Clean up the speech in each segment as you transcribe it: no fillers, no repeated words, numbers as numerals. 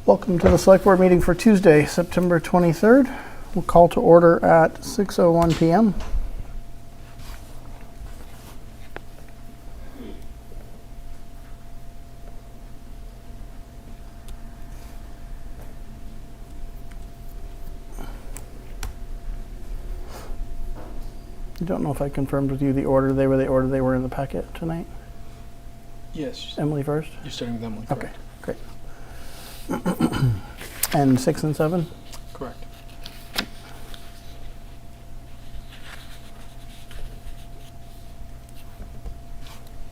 Welcome to the Select Board meeting for Tuesday, September 23rd. We'll call to order at 6:01 p.m. I don't know if I confirmed with you the order. They were in the packet tonight. Yes. Emily first? You're starting with Emily. Okay, great. And 6 and 7? Correct.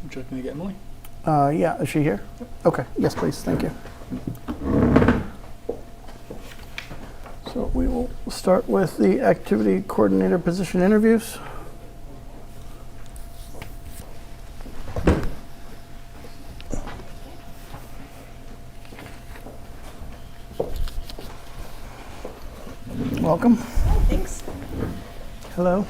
Would you like me to get Emily? Yeah, is she here? Yep. Okay, yes, please, thank you. So we will start with the activity coordinator position interviews. Welcome. Thanks. Hello.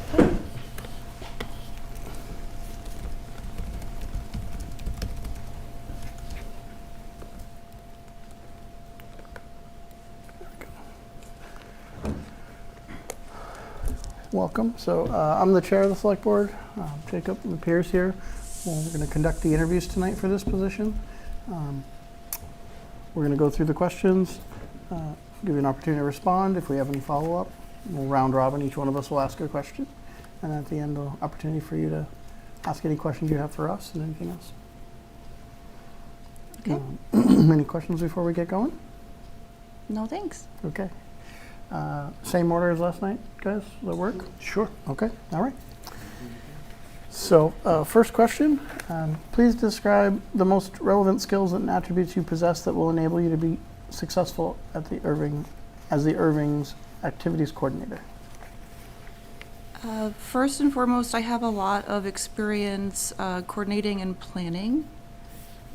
Welcome. So I'm the chair of the select board. Jacob appears here. We're going to conduct the interviews tonight for this position. We're going to go through the questions, give you an opportunity to respond. If we have any follow-up, we'll round robin. Each one of us will ask a question. And at the end, an opportunity for you to ask any questions you have for us and anything else. Okay. Any questions before we get going? No, thanks. Okay. Same order as last night, guys? Does that work? Sure. Okay. All right. So, first question. Please describe the most relevant skills and attributes you possess that will enable you to be successful at the Erving, as the Erving's activities coordinator. First and foremost, I have a lot of experience coordinating and planning,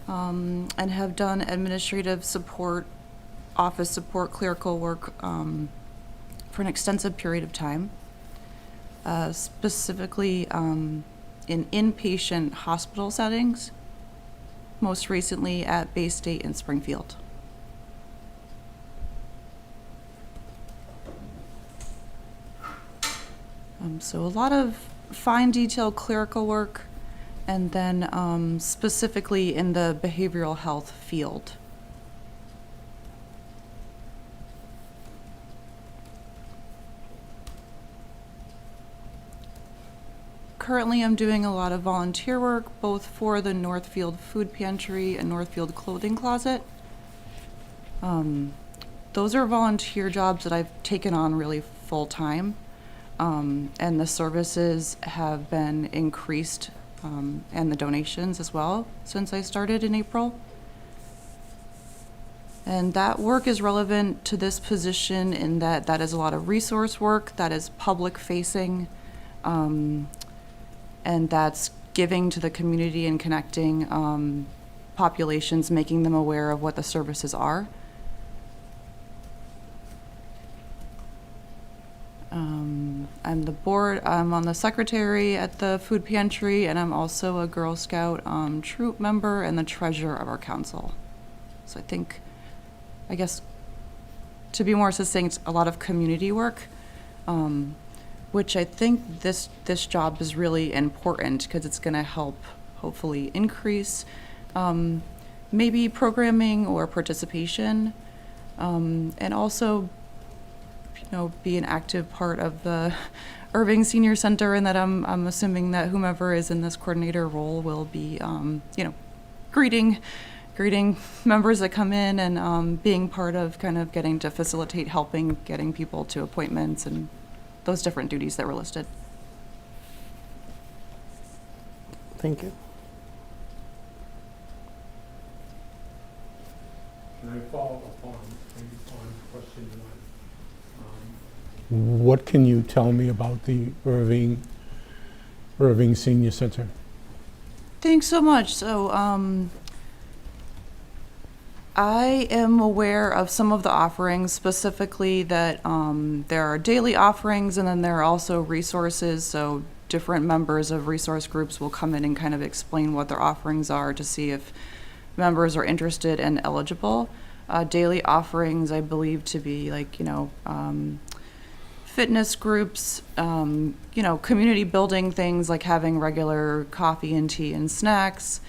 and have done administrative support, office support, clerical work for an extensive period of time, specifically in inpatient hospital settings, most recently at Bay State in Springfield. So a lot of fine detail clerical work, and then specifically in the behavioral health field. Currently, I'm doing a lot of volunteer work, both for the Northfield Food Pantry and Northfield Clothing Closet. Those are volunteer jobs that I've taken on really full-time. And the services have been increased, and the donations as well since I started in April. And that work is relevant to this position in that that is a lot of resource work, that is public facing, and that's giving to the community and connecting populations, making them aware of what the services are. I'm on the secretary at the food pantry, and I'm also a Girl Scout troop member and the treasurer of our council. So I guess, to be more succinct, a lot of community work, which I think this job is really important because it's going to help hopefully increase maybe programming or participation, and also be an active part of the Erving Senior Center, and that I'm assuming that whomever is in this coordinator role will be, greeting members that come in and being part of kind of getting to facilitate helping getting people to appointments and those different duties that were listed. Thank you. Can I follow up on question one? What can you tell me about the Erving Senior Center? Thanks so much. So I am aware of some of the offerings, specifically that there are daily offerings, and then there are also resources. So different members of resource groups will come in and kind of explain what their offerings are to see if members are interested and eligible. daily offerings, I believe, to be like, fitness groups, community building things like having regular coffee and tea and snacks.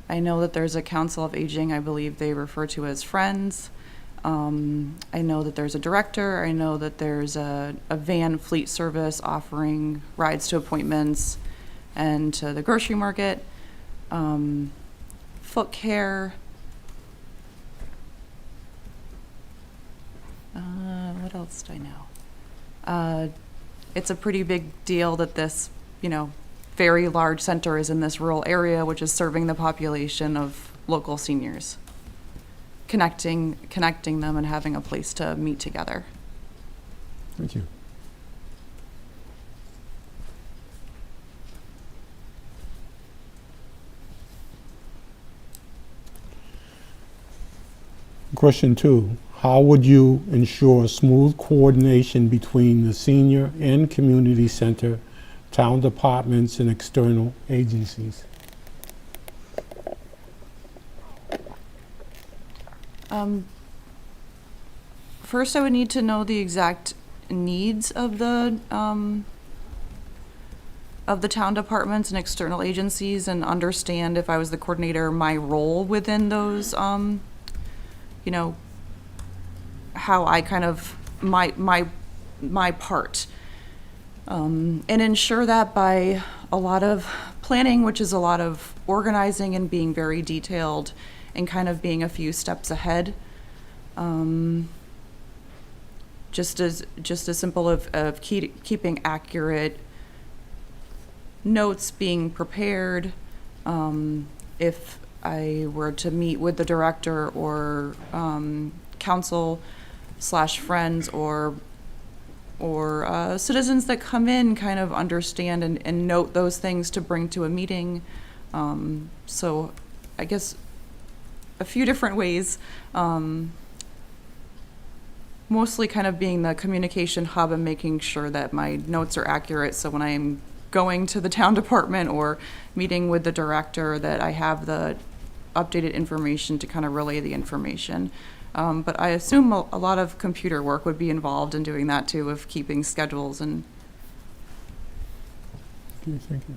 I know that there's a council of aging, I believe they refer to as friends. I know that there's a director. I know that there's a van fleet service offering rides to appointments and to the grocery market. Foot care. What else do I know? It's a pretty big deal that this, very large center is in this rural area, which is serving the population of local seniors. Connecting them and having a place to meet together. Thank you. Question 2. How would you ensure smooth coordination between the senior and community center, town departments, and external agencies? First, I would need to know the exact needs of the town departments and external agencies, and understand, if I was the coordinator, my role within those. How I kind of my part, and ensure that by a lot of planning, which is a lot of organizing and being very detailed, and kind of being a few steps ahead. Just as simple of keeping accurate notes, being prepared. If I were to meet with the director or council/friends or citizens that come in, kind of understand and note those things to bring to a meeting. So I guess a few different ways. Mostly kind of being the communication hub and making sure that my notes are accurate. So when I'm going to the town department or meeting with the director, that I have the updated information to kind of relay the information. But I assume a lot of computer work would be involved in doing that too, of keeping schedules and. Okay, thank you.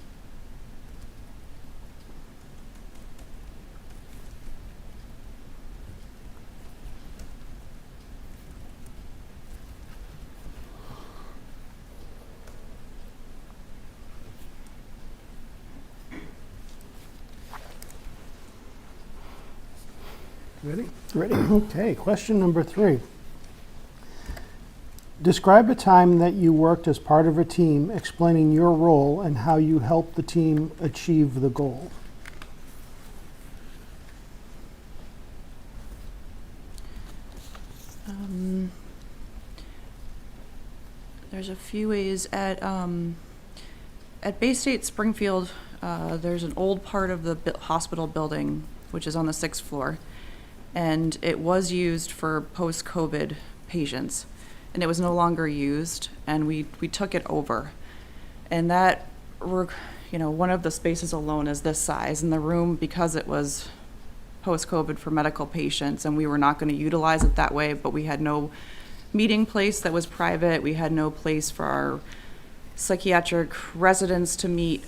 Ready? Ready. Okay, question number 3. Describe a time that you worked as part of a team, explaining your role and how you helped the team achieve the goal. There's a few ways at Bay State Springfield. There's an old part of the hospital building, which is on the 6th floor, and it was used for post-COVID patients, and it was no longer used, and we took it over. And that, one of the spaces alone is this size, and the room, because it was post-COVID for medical patients, and we were not going to utilize it that way, but we had no meeting place that was private. We had no place for our psychiatric residents to meet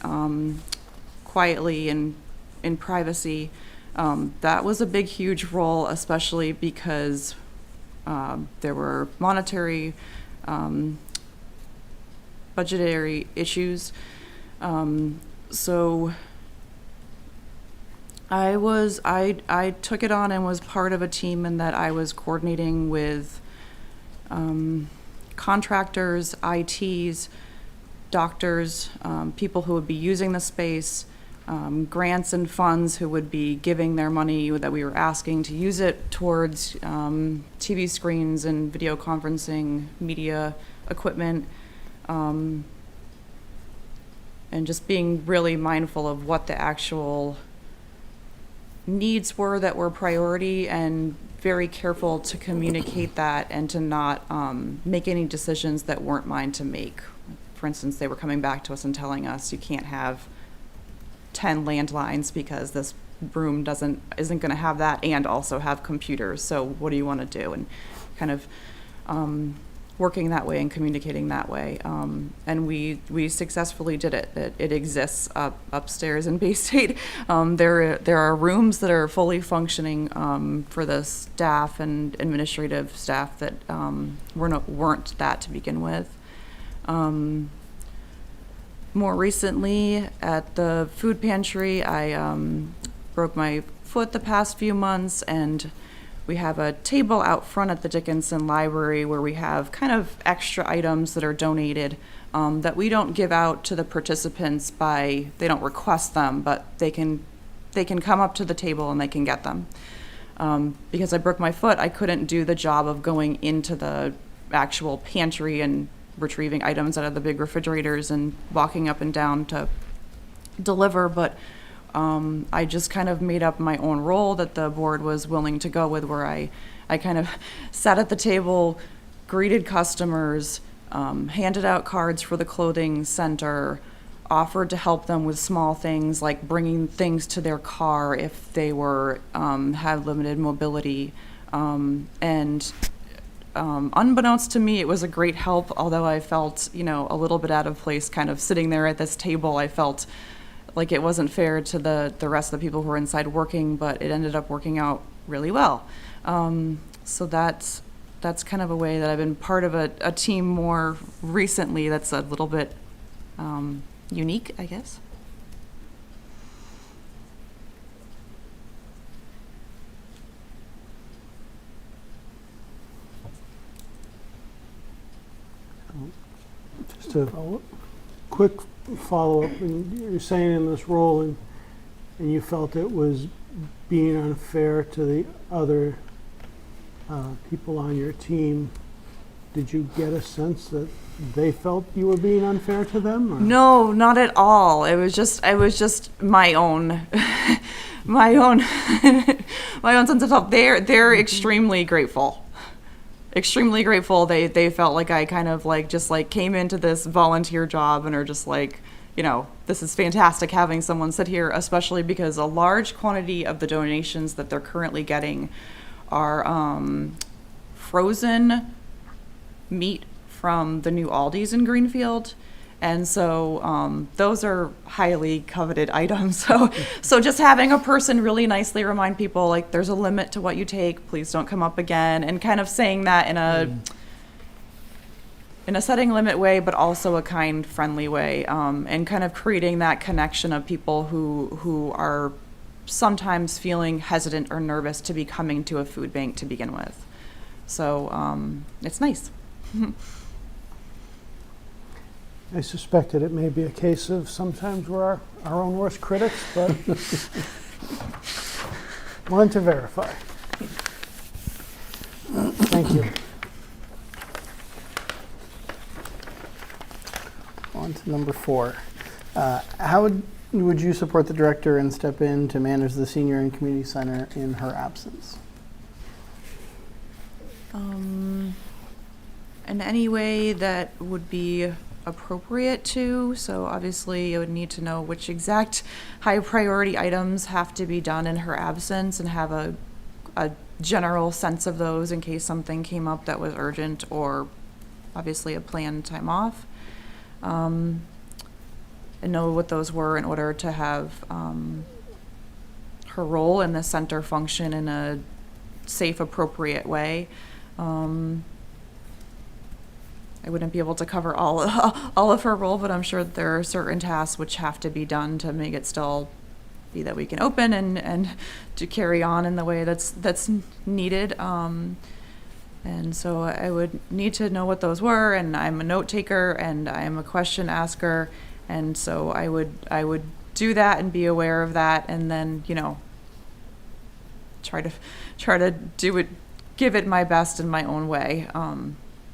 quietly and in privacy. That was a big, huge role, especially because there were monetary, budgetary issues. So I took it on and was part of a team in that I was coordinating with contractors, ITs, doctors, people who would be using the space, grants and funds who would be giving their money that we were asking to use it towards TV screens and video conferencing, media equipment, and just being really mindful of what the actual needs were that were priority, and very careful to communicate that and to not make any decisions that weren't mine to make. For instance, they were coming back to us and telling us, you can't have 10 landlines because this room isn't going to have that and also have computers. So what do you want to do? And kind of working that way and communicating that way. And we successfully did it. It exists upstairs in Bay State. There are rooms that are fully functioning for the staff and administrative staff that weren't that to begin with. More recently, at the food pantry, I broke my foot the past few months, and we have a table out front at the Dickinson Library where we have kind of extra items that are donated that we don't give out to the participants they don't request them, but they can come up to the table and they can get them. Because I broke my foot, I couldn't do the job of going into the actual pantry and retrieving items out of the big refrigerators and walking up and down to deliver, but I just kind of made up my own role that the board was willing to go with, where I kind of sat at the table, greeted customers, handed out cards for the clothing center, offered to help them with small things like bringing things to their car if they had limited mobility, and unbeknownst to me, it was a great help, although I felt, a little bit out of place kind of sitting there at this table. I felt like it wasn't fair to the rest of the people who were inside working, but it ended up working out really well. So that's kind of a way that I've been part of a team more recently that's a little bit unique, I guess. Just a quick follow-up. And you're saying in this role, and you felt it was being unfair to the other people on your team. Did you get a sense that they felt you were being unfair to them? Or? No, not at all. It was just my own, my own sense of self. They're extremely grateful. Extremely grateful. They felt like I kind of just came into this volunteer job and are just this is fantastic having someone sit here, especially because a large quantity of the donations that they're currently getting are frozen meat from the new Aldi's in Greenfield. And so those are highly coveted items. So just having a person really nicely remind people, there's a limit to what you take, please don't come up again, and kind of saying that in a setting limit way, but also a kind, friendly way, and kind of creating that connection of people who are sometimes feeling hesitant or nervous to be coming to a food bank to begin with. So it's nice. I suspected it may be a case of sometimes we're our own worst critics, but wanted to verify. Thank you. On to number 4. How would you support the director and step in to manage the senior and community center in her absence? In any way that would be appropriate to. So obviously I would need to know which exact high priority items have to be done in her absence and have a general sense of those in case something came up that was urgent or obviously a planned time off. And know what those were in order to have her role in the center function in a safe, appropriate way. I wouldn't be able to cover all of her role, but I'm sure there are certain tasks which have to be done to make it still be that we can open and to carry on in the way that's needed. And so I would need to know what those were, and I'm a note taker and I'm a question asker, and so I would do that and be aware of that, and then try to do it, give it my best in my own way.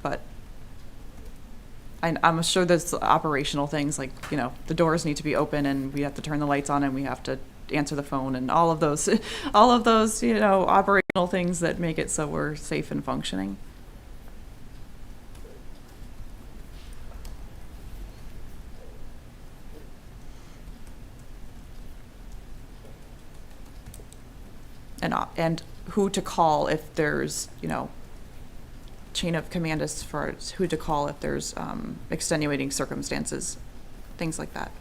But I'm sure there's operational things the doors need to be open and we have to turn the lights on and we have to answer the phone and all of those operational things that make it so we're safe and functioning. and who to call if there's, chain of command as far as who to call if there's extenuating circumstances, things like that.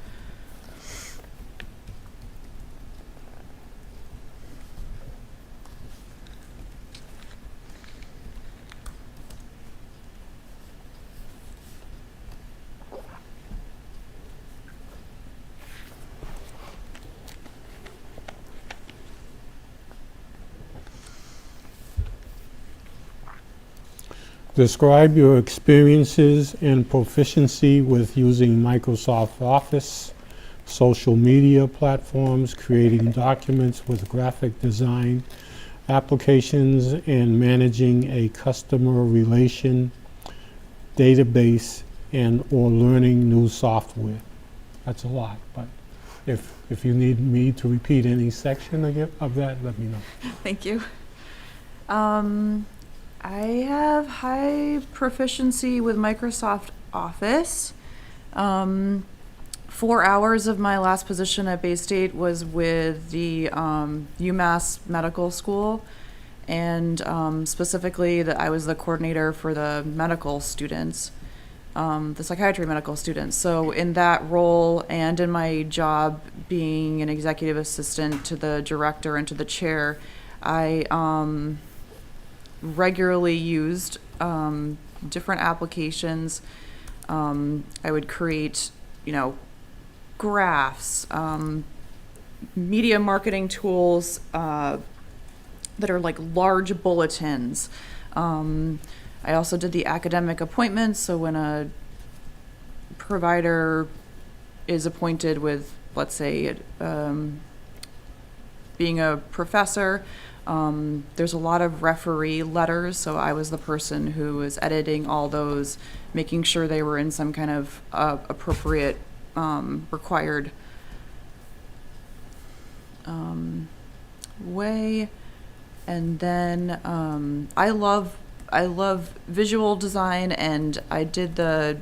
Describe your experiences and proficiency with using Microsoft Office, social media platforms, creating documents with graphic design, applications, and managing a customer relation database and/or learning new software. That's a lot, but if you need me to repeat any section of that, let me know. Thank you. I have high proficiency with Microsoft Office. 4 hours of my last position at Bay State was with the UMass Medical School, and specifically I was the coordinator for the medical students, the psychiatry medical students. So in that role and in my job being an executive assistant to the director and to the chair, I regularly used different applications. I would create, graphs, media marketing tools that are like large bulletins. I also did the academic appointments, so when a provider is appointed with, let's say, being a professor, there's a lot of referee letters, so I was the person who was editing all those, making sure they were in some kind of appropriate required way. And then I love visual design, and I did the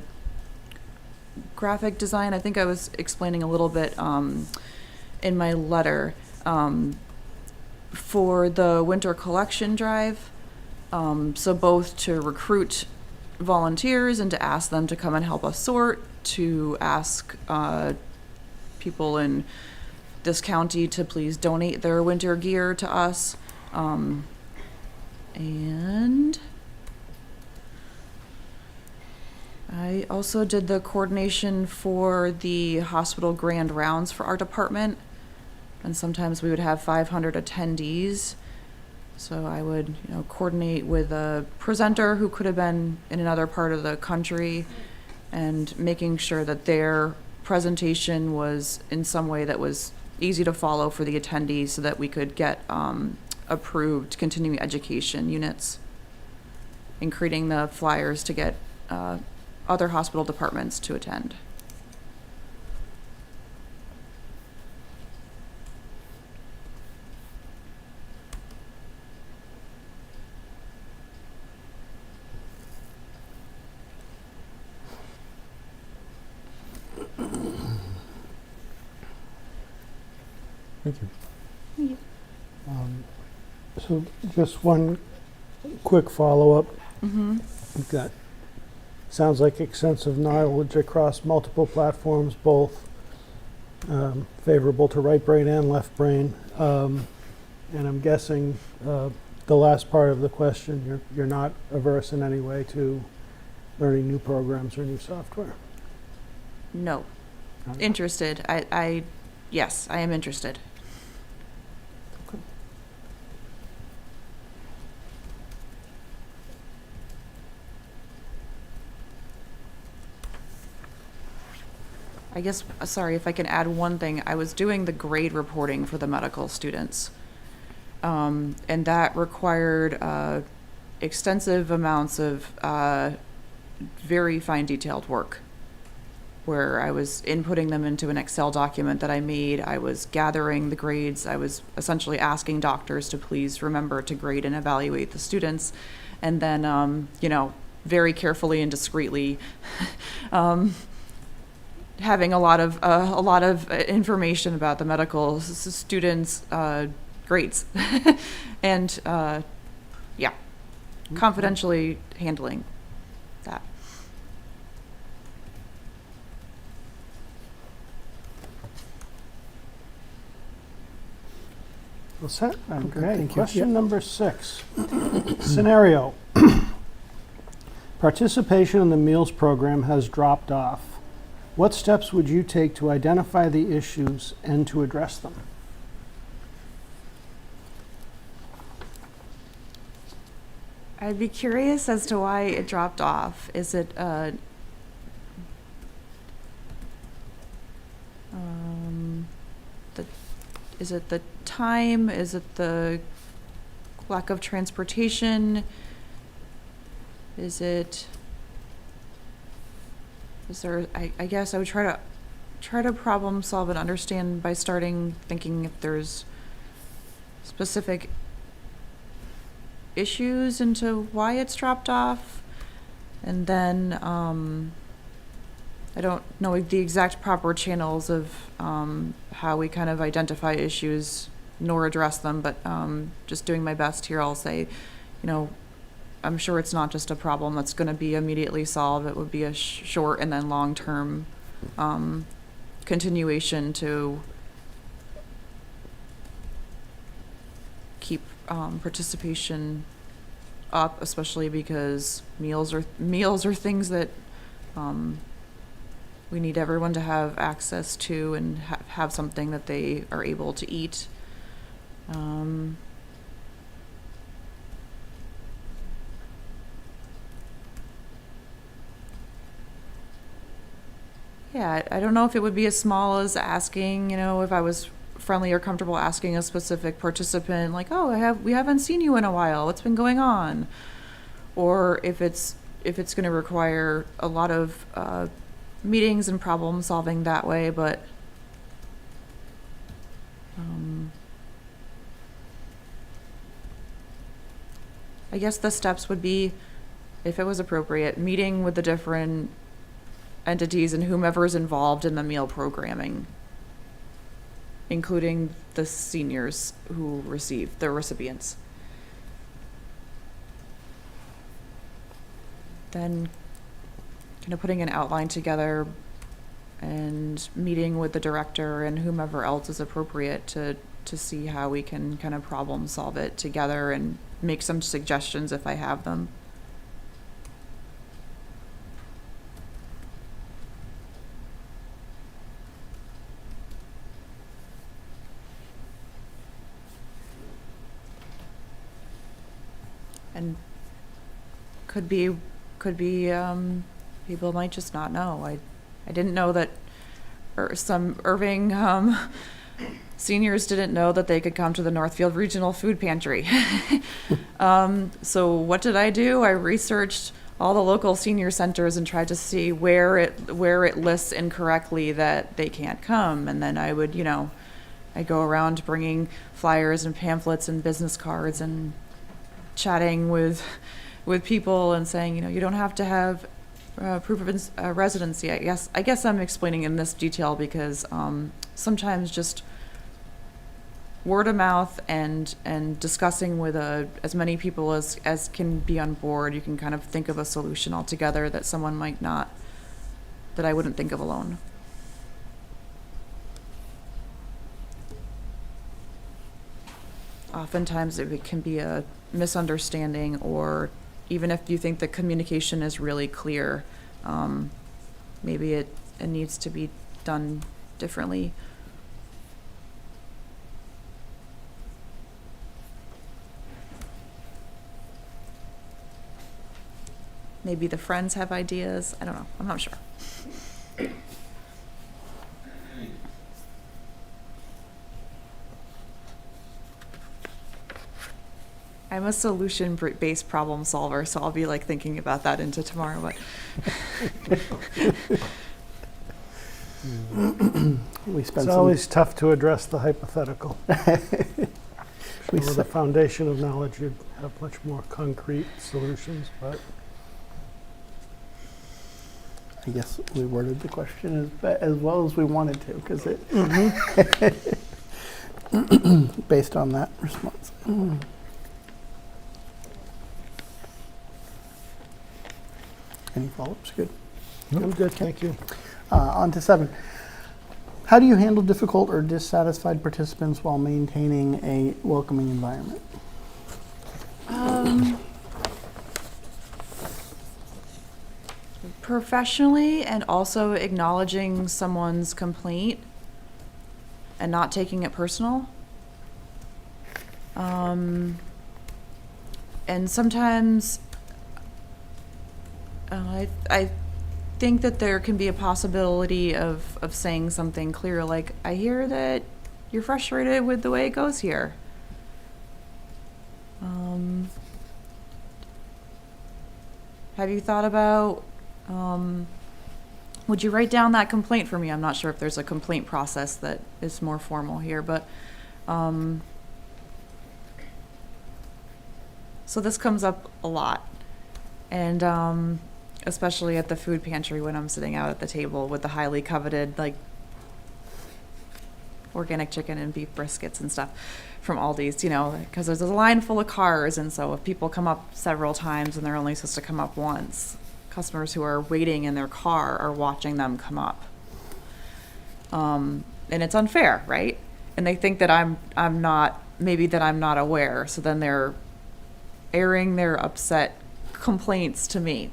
graphic design. I think I was explaining a little bit in my letter. For the winter collection drive, so both to recruit volunteers and to ask them to come and help us sort, to ask people in this county to please donate their winter gear to us, and I also did the coordination for the hospital grand rounds for our department. And sometimes we would have 500 attendees. So I would, coordinate with a presenter who could have been in another part of the country and making sure that their presentation was in some way that was easy to follow for the attendees so that we could get approved continuing education units, and creating the flyers to get other hospital departments to attend. Thank you. So just one quick follow-up. Mm-hmm. You've got, sounds like extensive knowledge across multiple platforms, both favorable to right brain and left brain. And I'm guessing the last part of the question, you're not averse in any way to learning new programs or new software? No. Interested. Yes, I am interested. I guess, sorry, if I can add one thing, I was doing the grade reporting for the medical students. And that required extensive amounts of very fine detailed work, where I was inputting them into an Excel document that I made. I was gathering the grades. I was essentially asking doctors to please remember to grade and evaluate the students. And then, very carefully and discreetly, having a lot of information about the medical students' grades. And, yeah, confidentially handling that. All set? I'm good, Okay, thank you. question number 6. Scenario. Participation in the meals program has dropped off. What steps would you take to identify the issues and to address them? I'd be curious as to why it dropped off. Is it is it the time? Is it the lack of transportation? Is there, I guess I would try to problem solve and understand by starting thinking if there's specific issues into why it's dropped off. And then I don't know the exact proper channels of how we kind of identify issues nor address them, but just doing my best here, I'll say, I'm sure it's not just a problem that's going to be immediately solved. It would be a short and then long-term continuation to keep participation up, especially because meals are things that we need everyone to have access to and have something that they are able to eat. Yeah, I don't know if it would be as small as asking, if I was friendly or comfortable asking a specific participant, like, oh, we haven't seen you in a while. What's been going on? Or if it's going to require a lot of meetings and problem solving that way, but I guess the steps would be, if it was appropriate, meeting with the different entities and whomever is involved in the meal programming, including the seniors who receive the recipients. Then kind of putting an outline together and meeting with the director and whomever else is appropriate to see how we can kind of problem solve it together and make some suggestions if I have them. And could be people might just not know. I didn't know that, or some Erving seniors didn't know that they could come to the Northfield Regional Food Pantry. So what did I do? I researched all the local senior centers and tried to see where it lists incorrectly that they can't come. And then I would, I go around bringing flyers and pamphlets and business cards and chatting with people and saying, you don't have to have proof of residency. I guess I'm explaining in this detail because sometimes just word of mouth and discussing with as many people as can be on board, you can kind of think of a solution altogether that someone might not, that I wouldn't think of alone. Oftentimes it can be a misunderstanding, or even if you think the communication is really clear, maybe it needs to be done differently. Maybe the friends have ideas. I don't know. I'm not sure. I'm a solution-based problem solver, so I'll be thinking about that into tomorrow. But We spent It's always tough to address the hypothetical. We With a foundation of knowledge, you'd have much more concrete solutions, but I guess we worded the question as well as we wanted to, because it. based on that response. Any follow-ups? Good. I'm good, thank you. On to 7. How do you handle difficult or dissatisfied participants while maintaining a welcoming environment? Professionally, and also acknowledging someone's complaint and not taking it personal. And sometimes I think that there can be a possibility of saying something clear, like, I hear that you're frustrated with the way it goes here. Have you thought about, would you write down that complaint for me? I'm not sure if there's a complaint process that is more formal here, but so this comes up a lot. And especially at the food pantry when I'm sitting out at the table with the highly coveted, like, organic chicken and beef briskets and stuff from Aldi's, you know, because there's a line full of cars, and so if people come up several times and they're only supposed to come up once, customers who are waiting in their car are watching them come up. And it's unfair, right? And they think that I'm not aware, so then they're airing their upset complaints to me.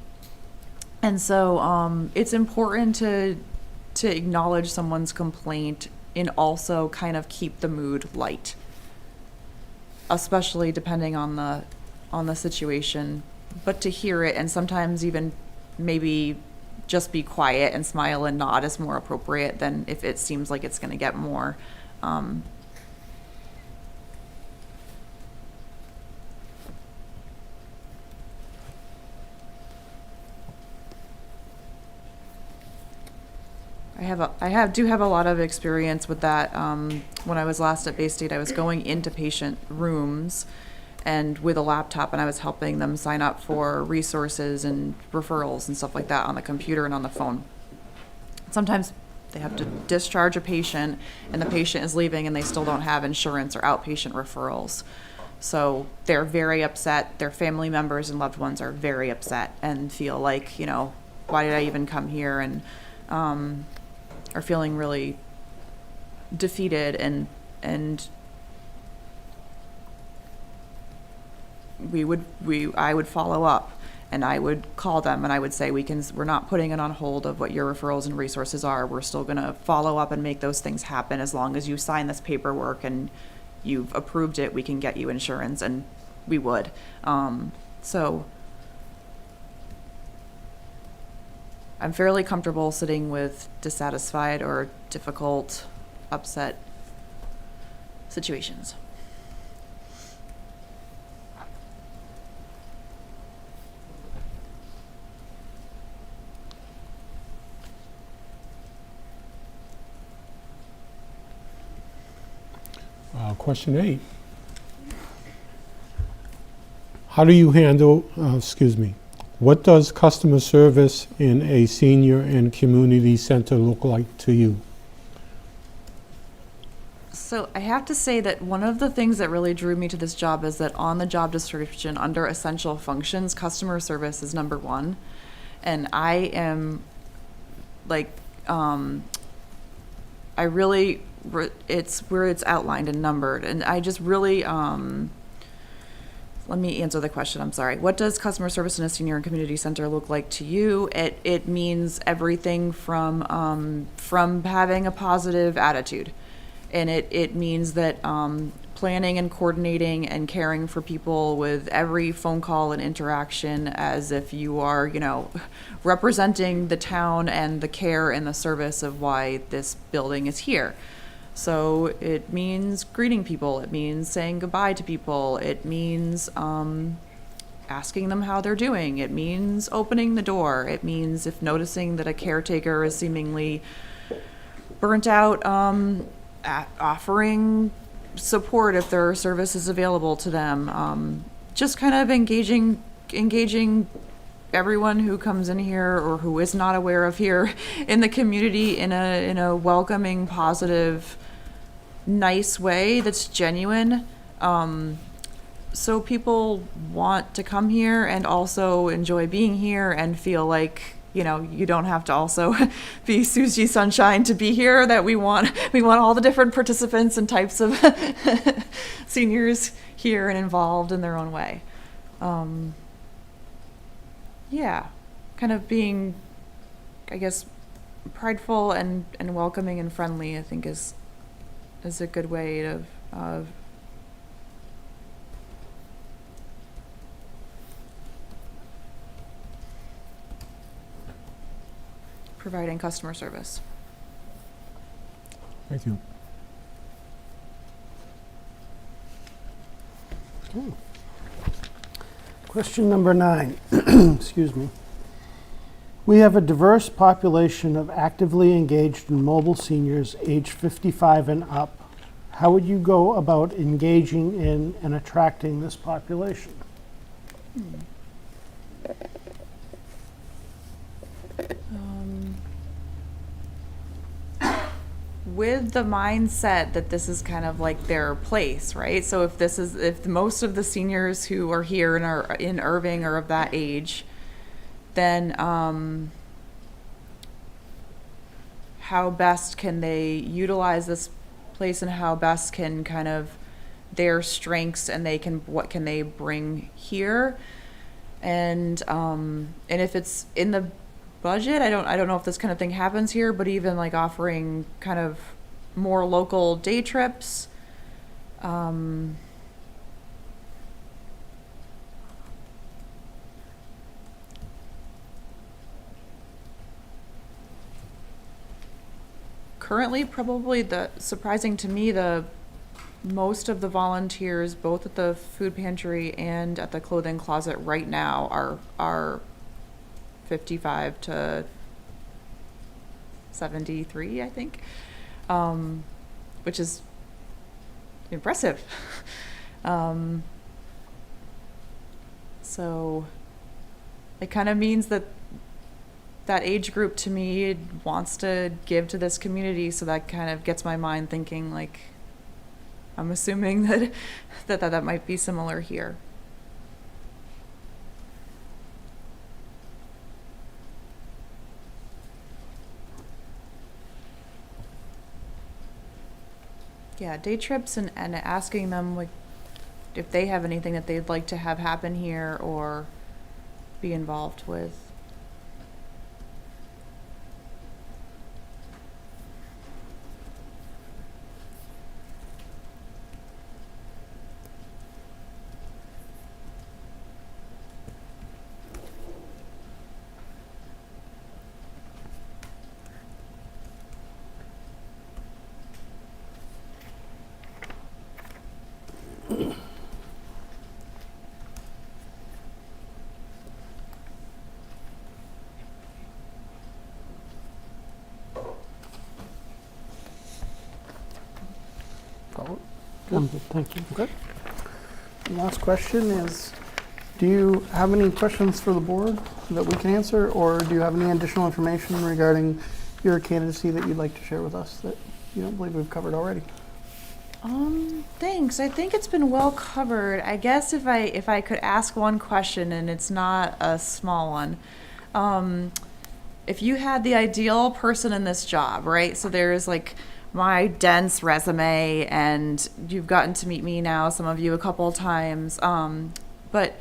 And so it's important to acknowledge someone's complaint and also kind of keep the mood light, especially depending on the situation, but to hear it and sometimes even maybe just be quiet and smile and nod is more appropriate than if it seems like it's going to get more. I do have a lot of experience with that. When I was last at Bay State, I was going into patient rooms and with a laptop, and I was helping them sign up for resources and referrals and stuff like that on the computer and on the phone. Sometimes they have to discharge a patient and the patient is leaving and they still don't have insurance or outpatient referrals. So they're very upset. Their family members and loved ones are very upset and feel like, you know, why did I even come here? And are feeling really defeated, and I would follow up, and I would call them and I would say, we're not putting it on hold of what your referrals and resources are. We're still going to follow up and make those things happen. As long as you sign this paperwork and you've approved it, we can get you insurance, and we would. So I'm fairly comfortable sitting with dissatisfied or difficult, upset situations. Question 8. How do you handle, what does customer service in a senior and community center look like to you? So I have to say that one of the things that really drew me to this job is that on the job description under essential functions, customer service is number 1. And I am like, it's where it's outlined and numbered. And I just really, let me answer the question. I'm sorry. What does customer service in a senior and community center look like to you? It means everything from having a positive attitude. And it means that planning and coordinating and caring for people with every phone call and interaction as if you are, you know, representing the town and the care and the service of why this building is here. So it means greeting people. It means saying goodbye to people. It means asking them how they're doing. It means opening the door. It means if noticing that a caretaker is seemingly burnt out, offering support if there are services available to them. Just kind of engaging everyone who comes in here or who is not aware of here in the community in a welcoming, positive nice way that's genuine. So people want to come here and also enjoy being here and feel like, you know, you don't have to also be Susie Sunshine to be here, that we want all the different participants and types of seniors here and involved in their own way. Yeah, kind of being, I guess, prideful and welcoming and friendly, I think is a good way of providing customer service. Thank you. Okay. Question number 9. Excuse me. We have a diverse population of actively engaged and mobile seniors age 55 and up. How would you go about engaging in and attracting this population? With the mindset that this is kind of like their place, right? So if most of the seniors who are here and are in Erving are of that age, then how best can they utilize this place, and how best can kind of their strengths and what can they bring here, and if it's in the budget, I don't know if this kind of thing happens here, but even like offering kind of more local day trips. Currently, probably surprising to me, the most of the volunteers, both at the food pantry and at the clothing closet right now, are 55 to 73, I think, which is impressive. So it kind of means that age group to me wants to give to this community, so that kind of gets my mind thinking, like, I'm assuming that might be similar here. Yeah, day trips and asking them like if they have anything that they'd like to have happen here or be involved with. Thank you. Okay. And last question is, do you have any questions for the board that we can answer, or do you have any additional information regarding your candidacy that you'd like to share with us that you don't believe we've covered already? Thanks. I think it's been well covered. I guess if I could ask one question, and it's not a small one, if you had the ideal person in this job, right? So there's like my dense resume, and you've gotten to meet me now, some of you a couple of times. But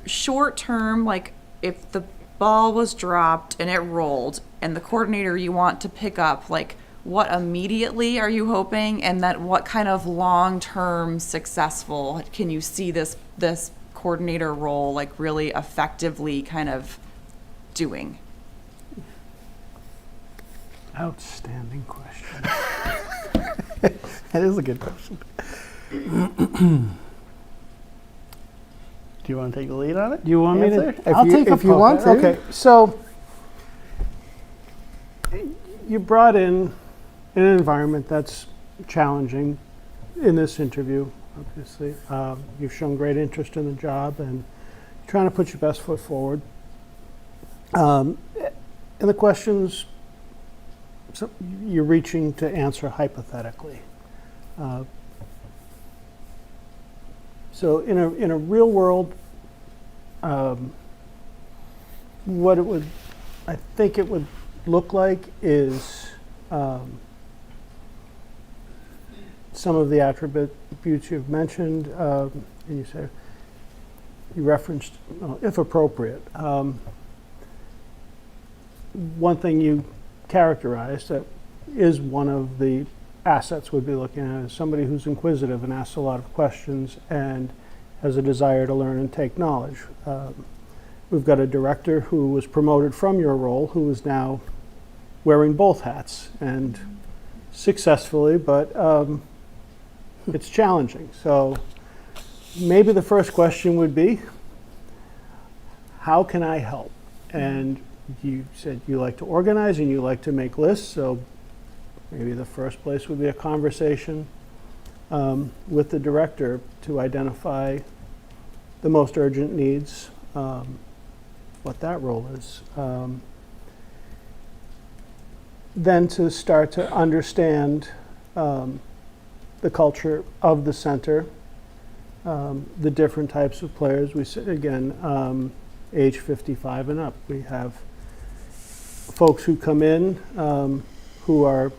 short term, like if the ball was dropped and it rolled, and the coordinator you want to pick up, like what immediately are you hoping, and that what kind of long-term successful can you see this coordinator role like really effectively kind of doing? Outstanding question. That is a good question. Do you want to take the lead on it? Do you want me Answer? to? I'll take if you want to. Okay, so you brought in an environment that's challenging in this interview, obviously. You've shown great interest in the job and trying to put your best foot forward. And the questions, so you're reaching to answer hypothetically. Uh, So in a real world, what it would, I think it would look like is some of the attributes you've mentioned, and you said, you referenced, if appropriate. One thing you characterized that is one of the assets we'd be looking at is somebody who's inquisitive and asks a lot of questions and has a desire to learn and take knowledge. We've got a director who was promoted from your role who is now wearing both hats and successfully, but it's challenging. So maybe the first question would be, how can I help? And you said you like to organize and you like to make lists, so maybe the first place would be a conversation with the director to identify the most urgent needs, what that role is. Then to start to understand the culture of the center, the different types of players. We said, again, age 55 and up. We have folks who come in who are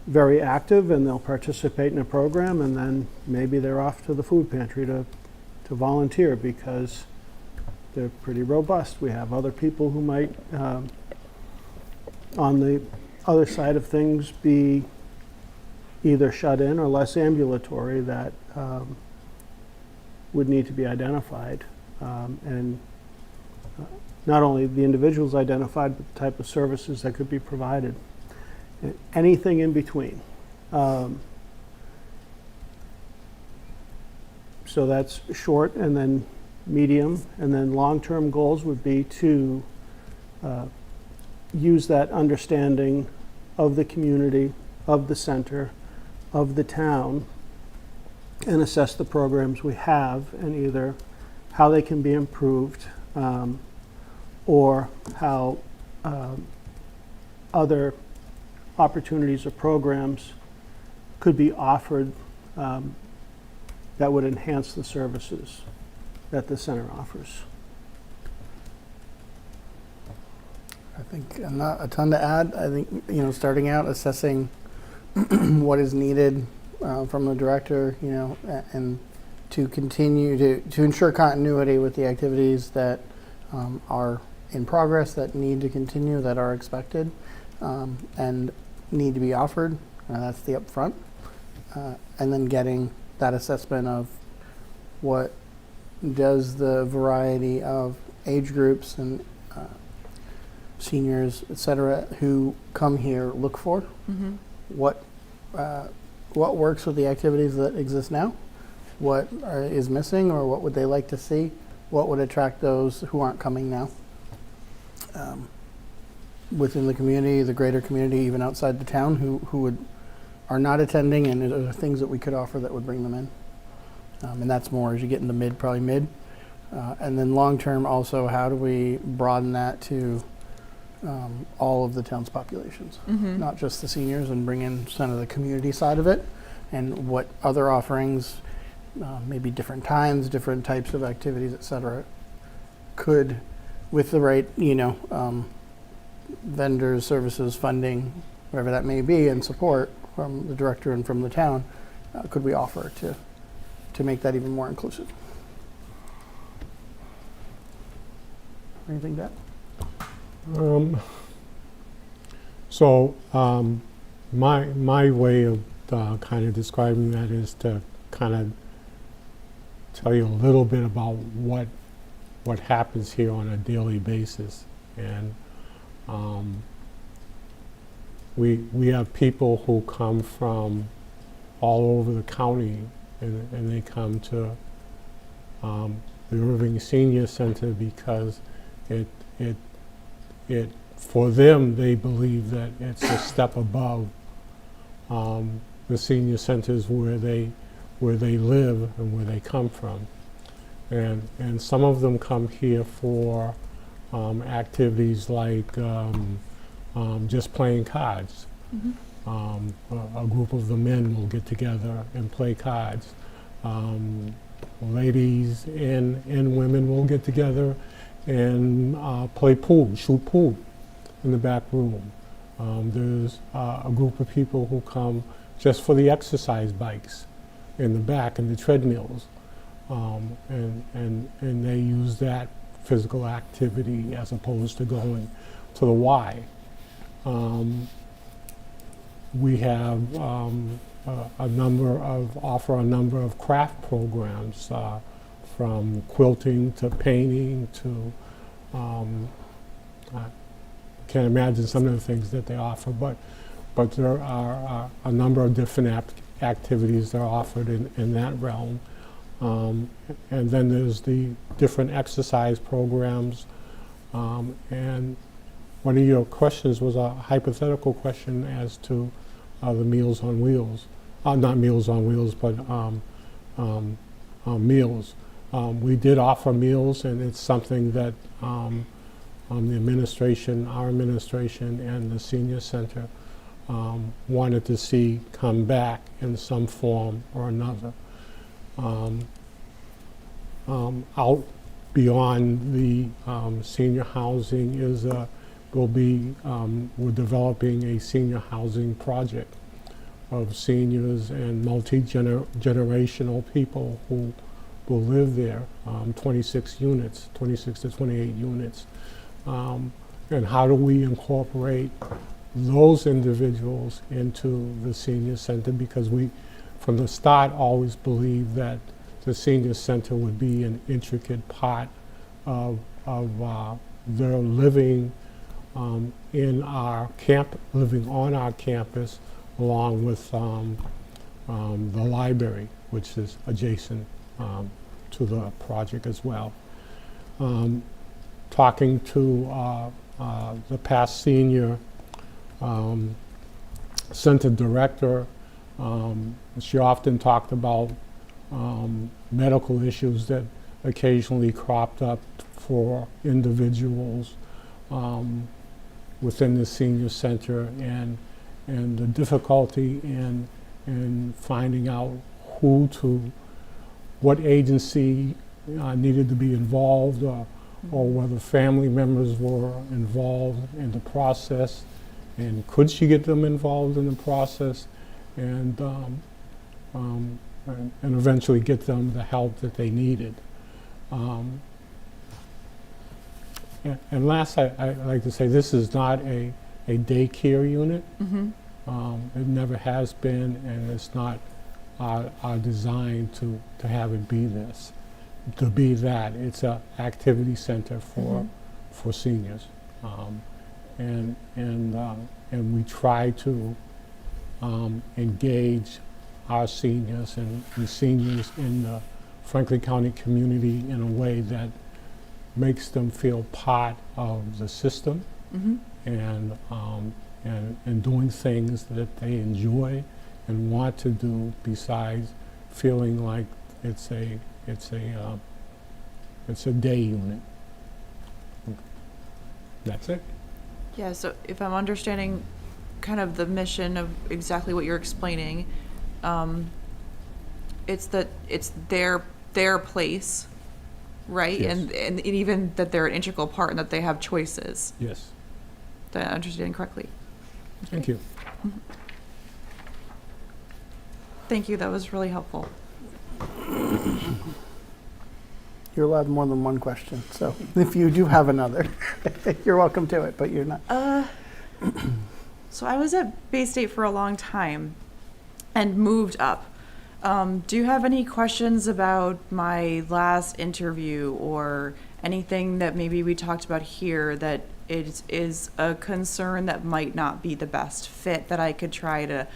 very active and they'll participate in a program, and then maybe they're off to the food pantry to volunteer because they're pretty robust. We have other people who might, on the other side of things, be either shut in or less ambulatory that would need to be identified. And not only the individuals identified, but the type of services that could be provided. Anything in between. So that's short, and then medium, and then long-term goals would be to use that understanding of the community, of the center, of the town, and assess the programs we have and either how they can be improved or how other opportunities or programs could be offered that would enhance the services that the center offers. I think not a ton to add. I think, starting out, assessing what is needed from the director, and to continue to ensure continuity with the activities that are in progress, that need to continue, that are expected, and need to be offered. That's the upfront. And then getting that assessment of what does the variety of age groups and seniors, et cetera, who come here look for. Mm-hmm. What works with the activities that exist now? What is missing, or what would they like to see? What would attract those who aren't coming now? Within the community, the greater community, even outside the town, who are not attending, and are there things that we could offer that would bring them in. And that's more as you get into probably mid. And then long term also, how do we broaden that to all of the town's populations, Mm-hmm. not just the seniors, and bring in some of the community side of it, and what other offerings, maybe different times, different types of activities, et cetera, could, with the right, vendors, services, funding, whatever that may be, and support from the director and from the town, could we offer to make that even more inclusive? Anything to add? My way of kind of describing that is to kind of tell you a little bit about what happens here on a daily basis. And we have people who come from all over the county, and they come to the Erving Senior Center because it for them, they believe that it's a step above the senior centers where they live and where they come from. And some of them come here for activities like just playing cards. Mm-hmm. A group of the men will get together and play cards. Ladies and women will get together and play pool, shoot pool in the back room. There's a group of people who come just for the exercise bikes in the back and the treadmills. And they use that physical activity as opposed to going to the Y. We have offer a number of craft programs, from quilting to painting to, I can't imagine some of the things that they offer, but there are a number of different activities that are offered in that realm. And then there's the different exercise programs. And one of your questions was a hypothetical question as to the Meals on Wheels. Not Meals on Wheels, but meals. We did offer meals, and it's something that the administration, our administration, and the senior center wanted to see come back in some form or another. Out beyond the senior housing is we're developing a senior housing project of seniors and multi-generational people who will live there, 26 units, 26 to 28 units. And how do we incorporate those individuals into the senior center? Because we, from the start, always believed that the senior center would be an intricate part of their living in our living on our campus, along with the library, which is adjacent to the project as well. Talking to the past senior center director, she often talked about medical issues that occasionally cropped up for individuals within the senior center, and the difficulty in finding out what agency needed to be involved, or whether family members were involved in the process, and could she get them involved in the process, and eventually get them the help that they needed. And last, I'd like to say this is not a daycare unit. Mm-hmm. It never has been, and it's not our design to have it be this, to be that. It's an activity center for seniors, and we try to engage our seniors and the seniors in the Franklin County community in a way that makes them feel part of the system, Mm-hmm. and doing things that they enjoy and want to do, besides feeling like it's a day unit. That's it. Yeah, so if I'm understanding kind of the mission of exactly what you're explaining, it's that it's their place, right? Yes. And even that they're an integral part and that they have choices. Yes. Did I understand correctly? Thank you. Thank you, that was really helpful. You're allowed more than one question, so if you do have another, you're welcome to it, but you're not. So I was at Bay State for a long time and moved up. Do you have any questions about my last interview or anything that maybe we talked about here that is a concern that might not be the best fit that I could try to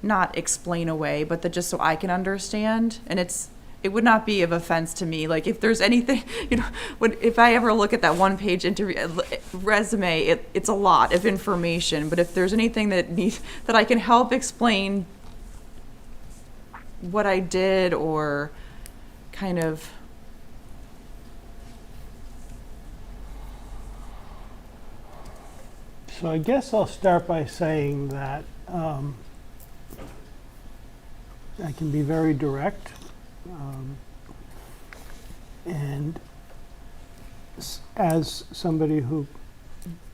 not explain away, but that just so I can understand? And it would not be of offense to me. Like, if there's anything, if I ever look at that one-page interview resume, it's a lot of information. But if there's anything that I can help explain what I did, or kind of. So I guess I'll start by saying that um, I can be very direct. And as somebody who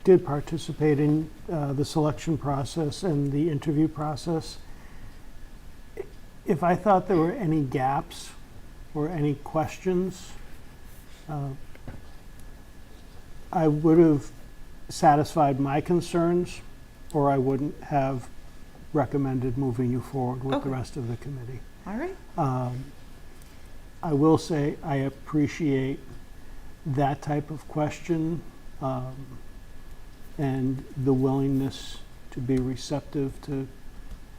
did participate in the selection process and the interview process, if I thought there were any gaps or any questions, I would have satisfied my concerns, or I wouldn't have recommended moving you forward with the Okay. rest of the committee. All right. I will say I appreciate that type of question, and the willingness to be receptive to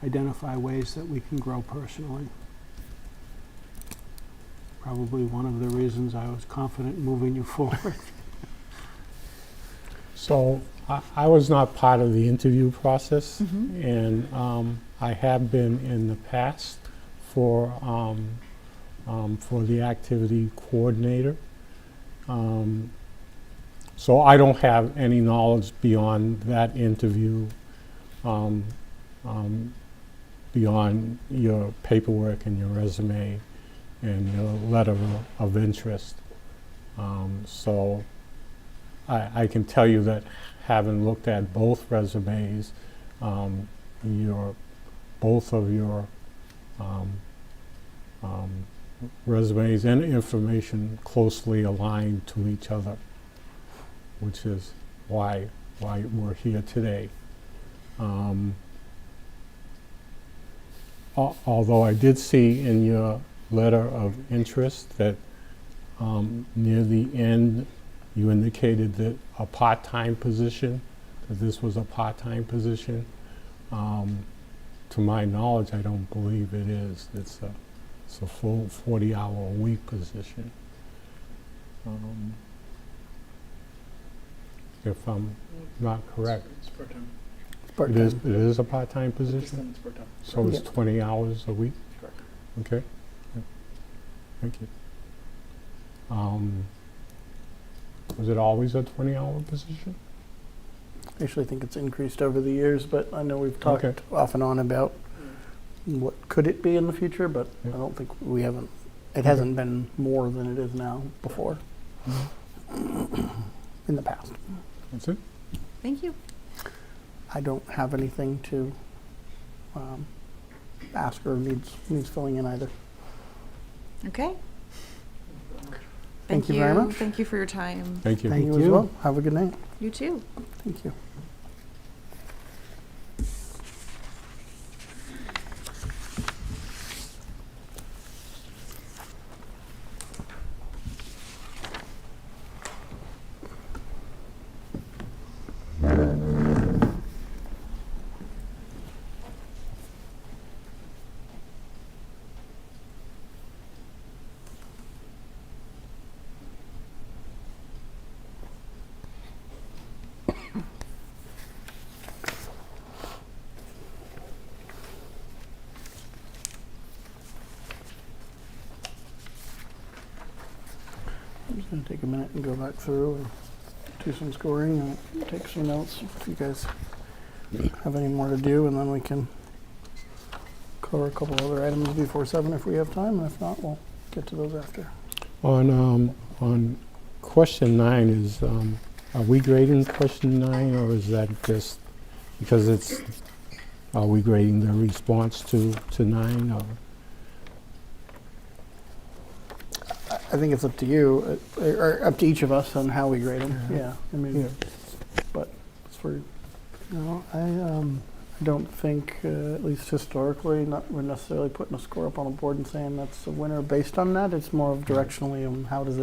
identify ways that we can grow personally. Probably one of the reasons I was confident in moving you forward. So I was not part of the interview process, Mhm. and I have been in the past for the activity coordinator. So I don't have any knowledge beyond that interview, beyond your paperwork and your resume and your letter of interest. So I can tell you that having looked at both resumes, both of your resumes and information closely aligned to each other, which is why we're here today. Although I did see in your letter of interest that near the end you indicated that a part-time position, that this was a part-time position. To my knowledge, I don't believe it is. It's a full 40-hour-a-week position. If I'm not correct, It's part-time. it is a part-time position? It's part-time. So it's Yeah. 20 hours a week? Correct. Okay. Yeah. Thank you. Was it always a 20-hour position? I actually think it's increased over the years, but I know we've talked Okay. off and on about what could it be in the future, but Yeah. I don't think we haven't, it hasn't been more than it is now before, in the past. That's it? Thank you. I don't have anything to ask or needs filling in either. Okay. Thank you very much. Thank you for your time. Thank you. Thank you as you. well. Have a good night. You too. Thank you. I'm just going to take a minute and go back through and do some scoring and take some notes if you guys have any more to do, and then we can cover a couple other items before 7 if we have time, and if not, we'll get to those after. On question 9 is, are we grading question 9, or is that just because it's, are we grading the response to 9, or? I think it's up to you, or up to each of us on how we grade them. Yeah, I mean, Yeah. but it's for, I don't think, at least historically, we're necessarily putting a score up on a board and saying that's a winner based on that. It's more of directionally how does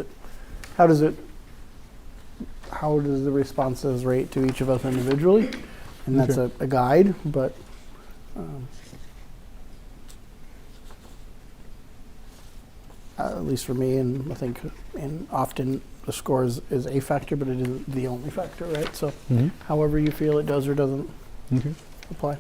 the responses rate to each of us individually, and that's Okay. a guide. But at least for me, and I think, and often the score is a factor, but it isn't the only factor, right? So Mhm. however you feel it does or doesn't Okay. apply.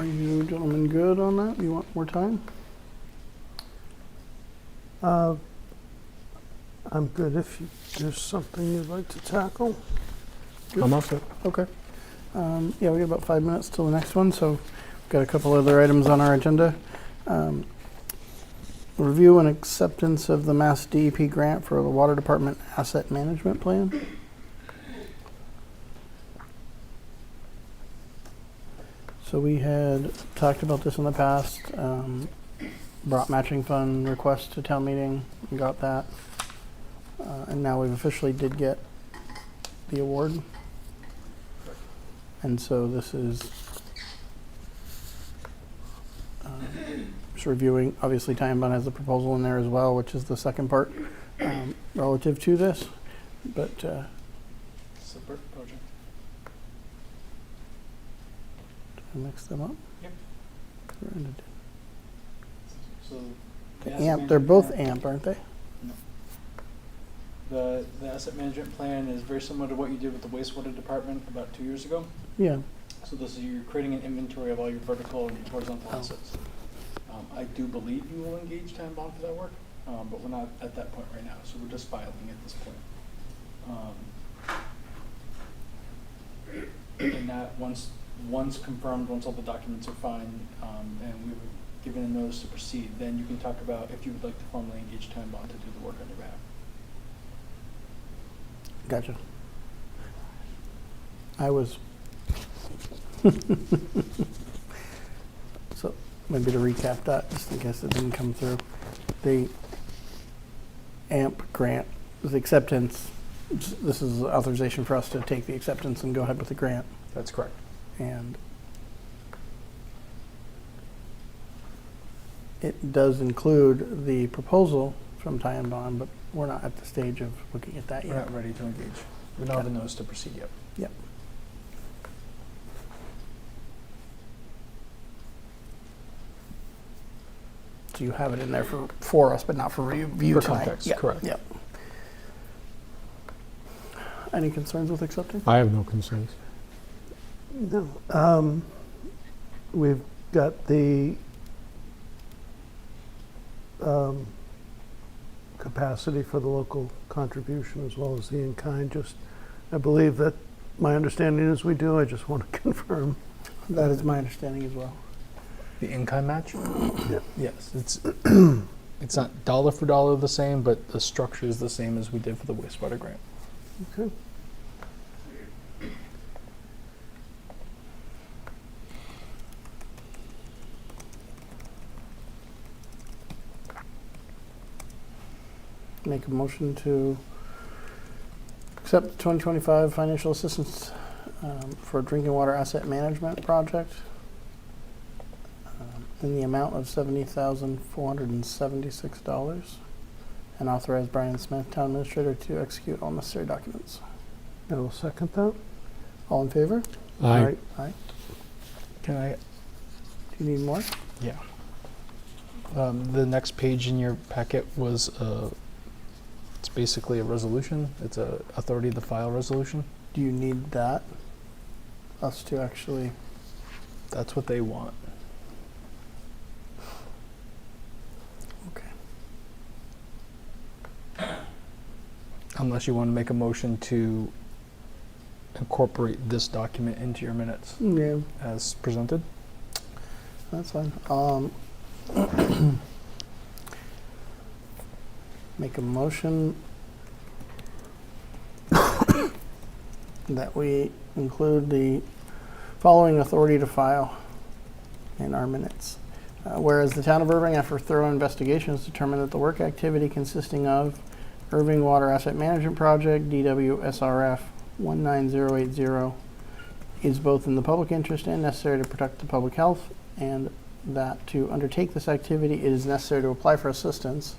you gentlemen good on that? You want more time? I'm good if there's something you'd like to tackle. I'm all set. Okay. Yeah, we got about 5 minutes till the next one, so we've got a couple other items on our agenda. Review and acceptance of the Mass DEP grant for the Water Department Asset Management Plan. So we had talked about this in the past, brought matching fund request to town meeting, and got that. And now we've officially did get the award. And so this is just reviewing, obviously Ty and Bun has the proposal in there as well, which is the second part relative to this. But Separate project. did I mix them up? Yep. Or So the asset AMP, they're management both plan- AMP, aren't they? The asset management plan is very similar to what you did with the wastewater department about 2 years ago. Yeah. So this is, you're creating an inventory of all your vertical and horizontal Oh. assets. I do believe you will engage time bond for that work, but we're not at that point right now, so we're just filing at this point. And that, once confirmed, once all the documents are fine, and we've given a notice to proceed, then you can talk about if you would like to formally engage time bond to do the work on your behalf. Gotcha. I was. So maybe to recap that, just in case it didn't come through. The AMP grant, the acceptance, this is authorization for us to take the acceptance and go ahead with the grant. That's correct. And it does include the proposal from Ty and Bond, but we're not at the stage of looking at that We're yet. not ready to engage. We don't have a notice to proceed yet. Yep. So you have it in there for us, but not for review For tonight. context, Yep, correct. Yep. Any concerns with accepting? I have no concerns. No. We've got the capacity for the local contribution as well as the in-kind. I believe that my understanding is we do. I just want to confirm. That is my understanding as well. The in-kind match? Yeah. Yes, it's not dollar for dollar the same, but the structure is the same as we did for the wastewater grant. Okay. Make a motion to accept the 2025 financial assistance for a drinking water asset management project in the amount of $70,476 and authorize Brian Smith, town administrator, to execute all necessary documents. I will second that. All in favor? Aye. Aye. Can I? Do you need more? Yeah. The next page in your packet was it's basically a resolution. It's a authority to file resolution. Do you need that? Us to actually, That's what they want. okay. Unless you want to make a motion to incorporate this document into your minutes Yeah, as presented. that's fine. Make a motion that we include the following authority to file in our minutes. Whereas the town of Erving, after thorough investigation, has determined that the work activity consisting of Erving Water Asset Management Project, DWSRF 19080, is both in the public interest and necessary to protect the public health, and that to undertake this activity, it is necessary to apply for assistance.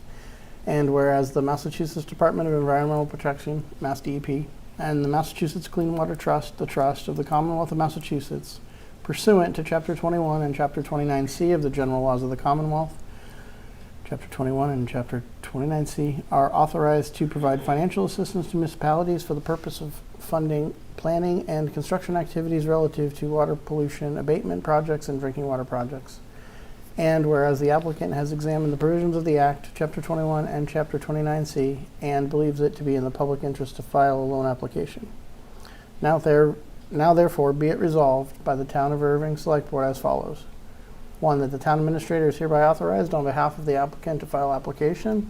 And whereas the Massachusetts Department of Environmental Protection, Mass DEP, and the Massachusetts Clean Water Trust, the Trust of the Commonwealth of Massachusetts, pursuant to Chapter 21 and Chapter 29C of the General Laws of the Commonwealth, Chapter 21 and Chapter 29C are authorized to provide financial assistance to municipalities for the purpose of funding planning and construction activities relative to water pollution abatement projects and drinking water projects. And whereas the applicant has examined the provisions of the Act, Chapter 21 and Chapter 29C, and believes it to be in the public interest to file a loan application. Now therefore be it resolved by the Town of Erving Select Board as follows. 1, that the town administrator is hereby authorized on behalf of the applicant to file applications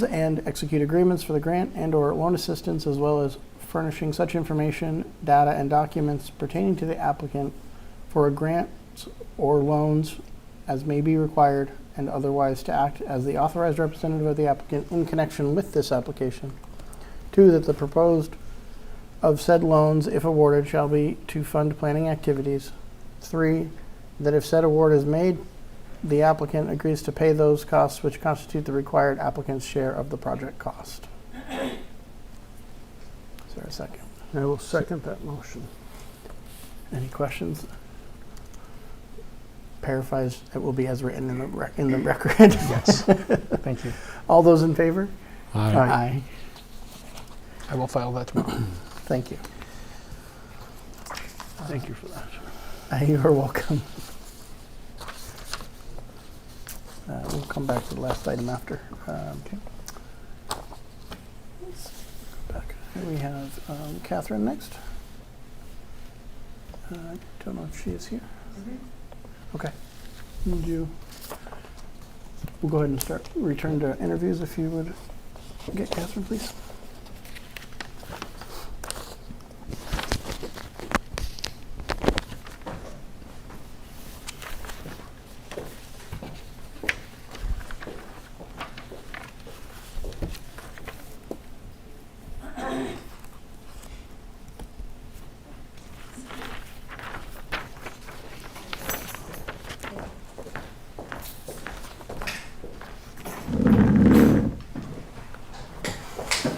and execute agreements for the grant and/or loan assistance, as well as furnishing such information, data, and documents pertaining to the applicant for a grant or loans as may be required, and otherwise to act as the authorized representative of the applicant in connection with this application. 2, that the proposed of said loans, if awarded, shall be to fund planning activities. 3, that if said award is made, the applicant agrees to pay those costs which constitute the required applicant's share of the project cost. Is there a second? I will second that motion. Any questions? Paraphrased, it will be as written in the record. Yes. Thank you. All those in favor? Aye. Aye. I will file that tomorrow. Thank you. Thank you for that. You are welcome. We'll come back to the last item after. Okay. Let's go back. Here we have Catherine next. Don't know if she is here. Okay. Would you? We'll go ahead and return to interviews if you would get Catherine, please.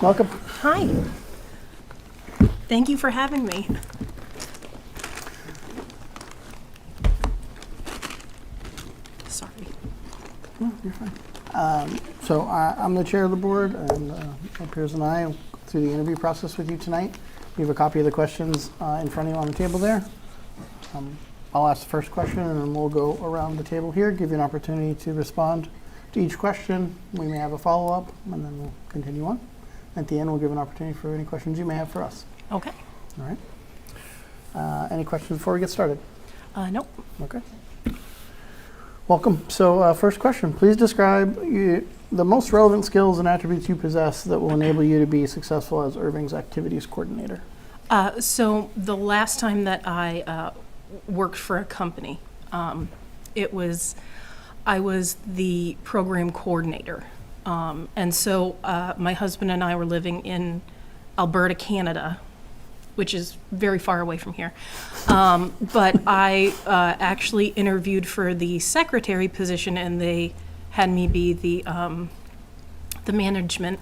Welcome. Hi. Thank you for having me. Sorry. No, you're fine. So I'm the chair of the board, and my peers and I will go through the interview process with you tonight. We have a copy of the questions in front of you on the table there. I'll ask the first question, and then we'll go around the table here, give you an opportunity to respond to each question. We may have a follow-up, and then we'll continue on. At the end, we'll give an opportunity for any questions you may have for us. Okay. All right. Any questions before we get started? Nope. Okay. Welcome. So first question, please describe the most relevant skills and attributes you possess that will enable you to be successful as Erving's activities coordinator. So the last time that I worked for a company, I was the program coordinator. And so my husband and I were living in Alberta, Canada, which is very far away from here. But I actually interviewed for the secretary position, and they had me be the head management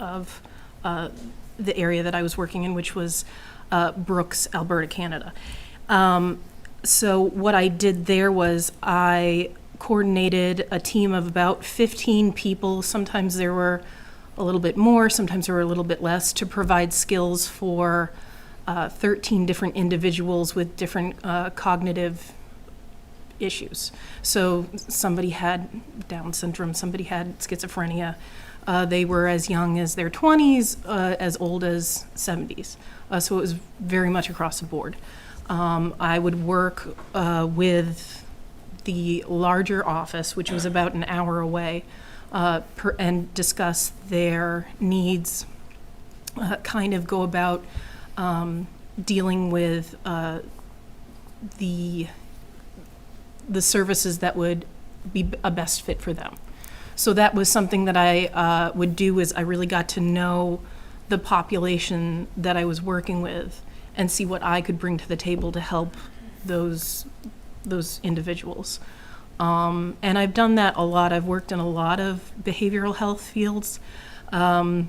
of the area that I was working in, which was Brooks, Alberta, Canada. So what I did there was I coordinated a team of about 15 people. Sometimes there were a little bit more, sometimes there were a little bit less, to provide skills for 13 different individuals with different cognitive issues. So somebody had Down syndrome, somebody had schizophrenia. They were as young as their 20s, as old as 70s. So it was very much across the board. I would work with the larger office, which was about an hour away, and discuss their needs, kind of go about dealing with the services that would be a best fit for them. So that was something that I would do, is I really got to know the population that I was working with and see what I could bring to the table to help those individuals. And I've done that a lot. I've worked in a lot of behavioral health fields. I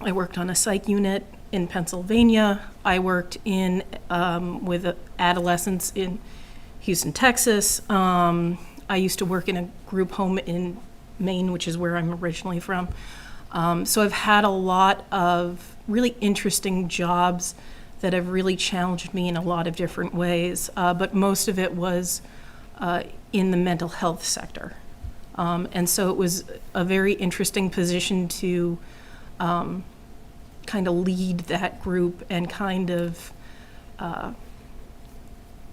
worked on a psych unit in Pennsylvania. I worked with adolescents in Houston, Texas. I used to work in a group home in Maine, which is where I'm originally from. So I've had a lot of really interesting jobs that have really challenged me in a lot of different ways, but most of it was in the mental health sector. And so it was a very interesting position to kind of lead that group and kind of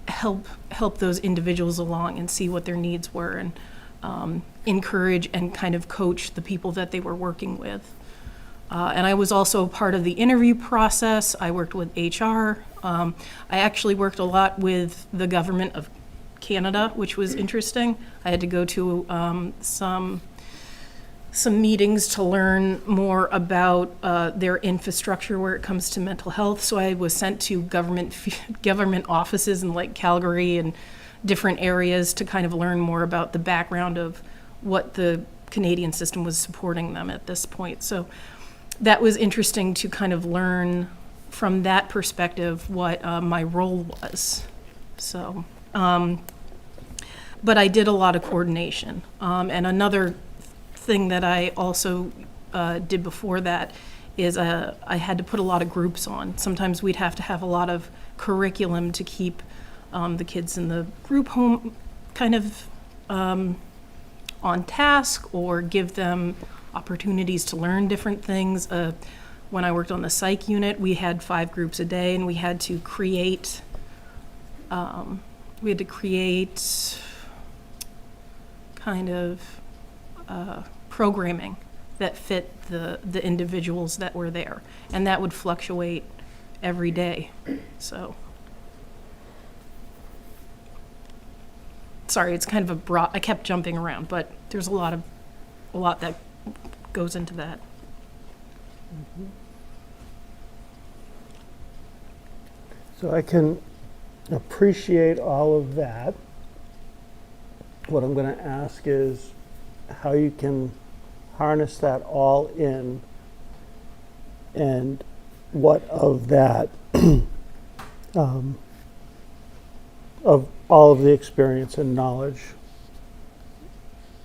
help those individuals along and see what their needs were, and encourage and kind of coach the people that they were working with. And I was also part of the interview process. I worked with HR. I actually worked a lot with the government of Canada, which was interesting. I had to go to some meetings to learn more about their infrastructure where it comes to mental health. So I was sent to government offices in like Calgary and different areas to kind of learn more about the background of what the Canadian system was supporting them at this point. So that was interesting to kind of learn from that perspective what my role was. So, but I did a lot of coordination. And another thing that I also did before that is I had to put a lot of groups on. Sometimes we'd have to have a lot of curriculum to keep the kids in the group home kind of on task, or give them opportunities to learn different things. When I worked on the psych unit, we had 5 groups a day, and we had to create kind of programming that fit the individuals that were there, and that would fluctuate every day. So, sorry, it's kind of a broad. I kept jumping around, but there's a lot that goes into that. So I can appreciate all of that. What I'm going to ask is how you can harness that all in, and what of that, of all of the experience and knowledge,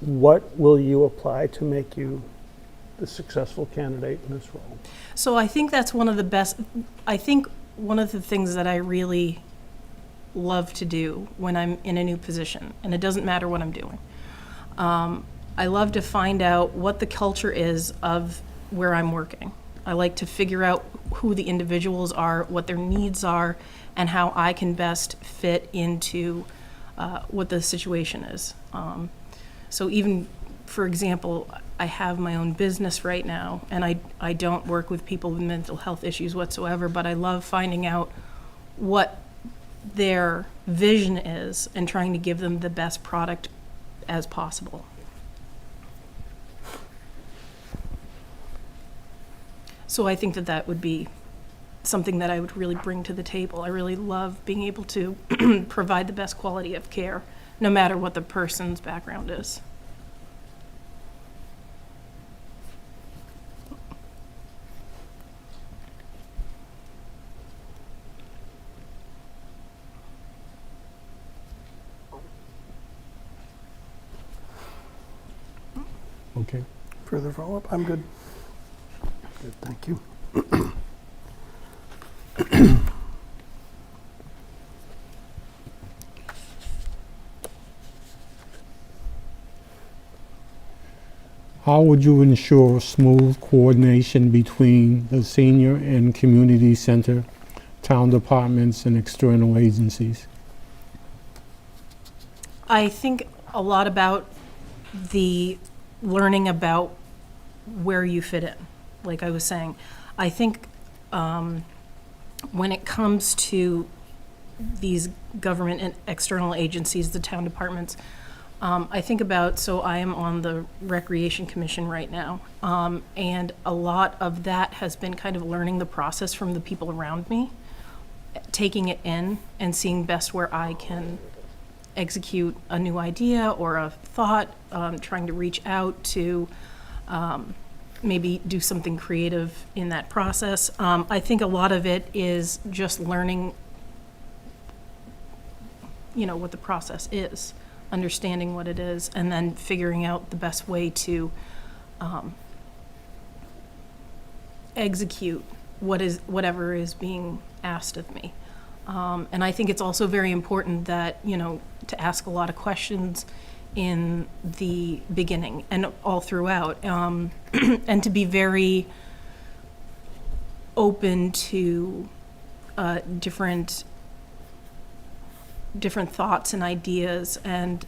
what will you apply to make you the successful candidate in this role? So I think that's one of the best. I think one of the things that I really love to do when I'm in a new position, and it doesn't matter what I'm doing, I love to find out what the culture is of where I'm working. I like to figure out who the individuals are, what their needs are, and how I can best fit into what the situation is. So even, for example, I have my own business right now, and I don't work with people with mental health issues whatsoever, but I love finding out what their vision is and trying to give them the best product as possible. So I think that would be something that I would really bring to the table. I really love being able to provide the best quality of care, no matter what the person's background is. Okay. Further follow-up? I'm good. Good, thank you. How would you ensure smooth coordination between the senior and community center, town departments, and external agencies? I think a lot about the learning about where you fit in. Like I was saying, I think when it comes to these government and external agencies, the town departments, I think about, so I am on the Recreation Commission right now, and a lot of that has been kind of learning the process from the people around me, taking it in and seeing best where I can execute a new idea or a thought, trying to reach out to maybe do something creative in that process. I think a lot of it is just learning, what the process is. understanding what it is, and then figuring out the best way to execute whatever is being asked of me. And I think it's also very important that, to ask a lot of questions in the beginning and all throughout, and to be very open to different thoughts and ideas, and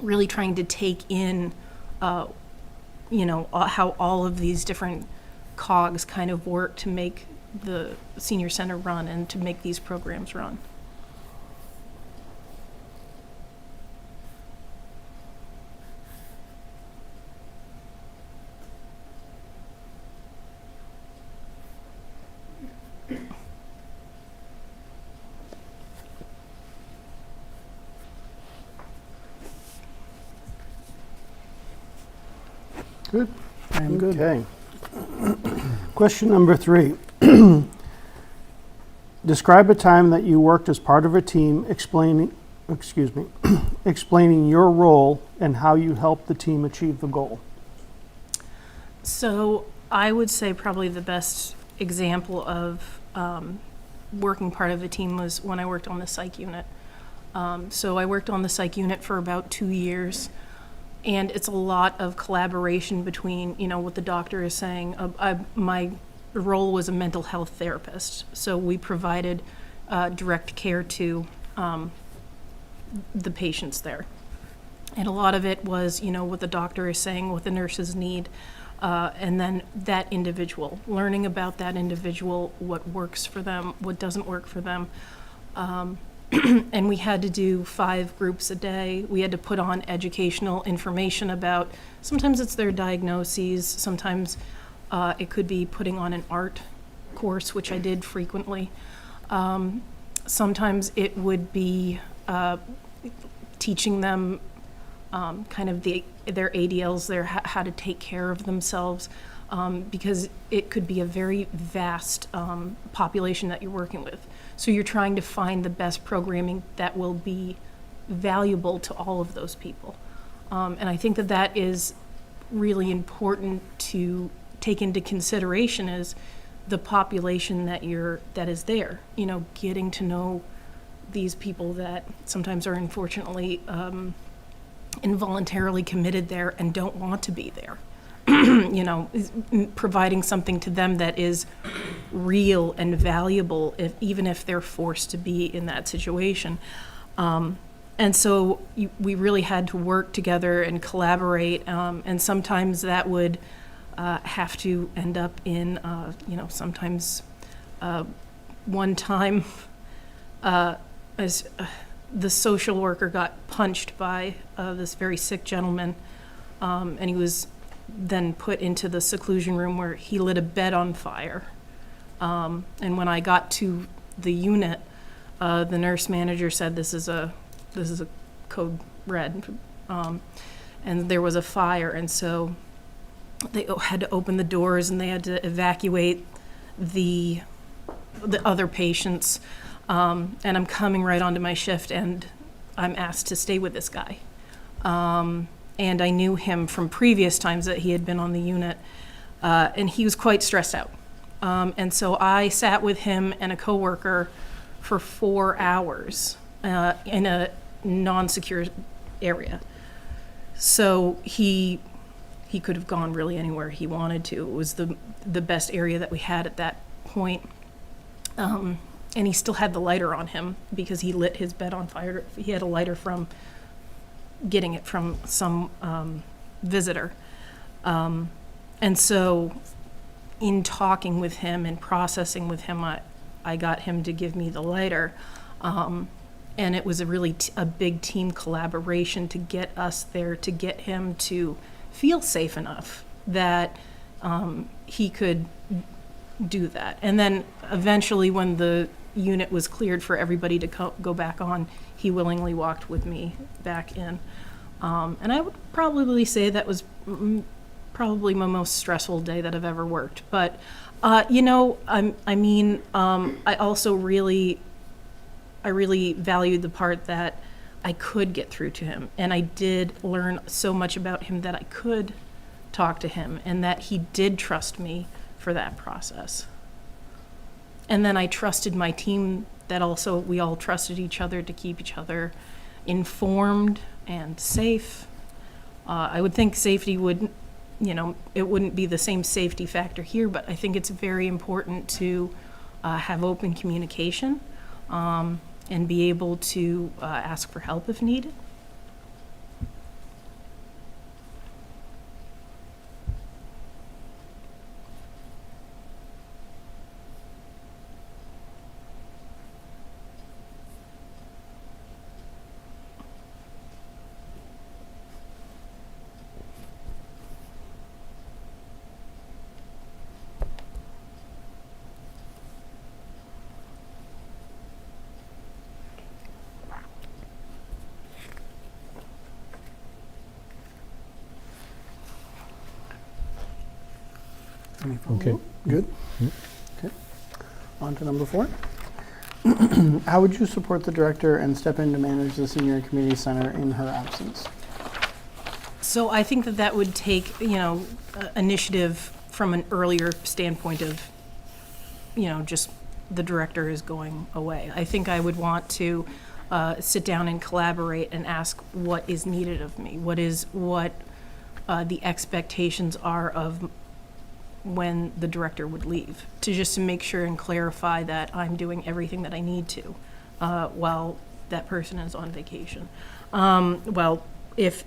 really trying to take in, how all of these different cogs kind of work to make the senior center run and to make these programs run. Good. I am good. Okay. Question number 3. Describe a time that you worked as part of a team explaining your role and how you helped the team achieve the goal. So I would say probably the best example of working part of a team was when I worked on the psych unit. So I worked on the psych unit for about 2 years. And it's a lot of collaboration between, what the doctor is saying. My role was a mental health therapist, so we provided direct care to the patients there. And a lot of it was, what the doctor is saying, what the nurses need, and then that individual, learning about that individual, what works for them, what doesn't work for them. And we had to do 5 groups a day. We had to put on educational information about, sometimes it's their diagnoses, sometimes it could be putting on an art course, which I did frequently. Sometimes it would be teaching them kind of their ADLs, how to take care of themselves, because it could be a very vast population that you're working with. So you're trying to find the best programming that will be valuable to all of those people. And I think that is really important to take into consideration, is the population that is there. Getting to know these people that sometimes are unfortunately involuntarily committed there and don't want to be there. Providing something to them that is real and valuable, even if they're forced to be in that situation. And so we really had to work together and collaborate, and sometimes that would have to end up in, sometimes one time as the social worker got punched by this very sick gentleman, and he was then put into the seclusion room where he lit a bed on fire. And when I got to the unit, the nurse manager said, this is a code red, and there was a fire, and so they had to open the doors and they had to evacuate the other patients. And I'm coming right onto my shift, and I'm asked to stay with this guy. And I knew him from previous times that he had been on the unit, and he was quite stressed out. And so I sat with him and a coworker for 4 hours in a non-secure area. So he could have gone really anywhere he wanted to. It was the best area that we had at that point. And he still had the lighter on him because he lit his bed on fire. He had a lighter from getting it from some visitor. And so in talking with him and processing with him, I got him to give me the lighter. And it was a really a big team collaboration to get us there, to get him to feel safe enough that he could do that. And then eventually when the unit was cleared for everybody to go back on, he willingly walked with me back in. And I would probably say that was probably my most stressful day that I've ever worked. But, I also really valued the part that I could get through to him. And I did learn so much about him that I could talk to him and that he did trust me for that process. And then I trusted my team that also we all trusted each other to keep each other informed and safe. I would think safety would, it wouldn't be the same safety factor here, but I think it's very important to have open communication and be able to ask for help if needed. Any Okay. follow-up? Good? Okay. On to number 4. How would you support the director and step in to manage the senior community center in her absence? So I think that that would take, initiative from an earlier standpoint of, just the director is going away. I think I would want to sit down and collaborate and ask what is needed of me, what the expectations are of when the director would leave, to make sure and clarify that I'm doing everything that I need to while that person is on vacation. If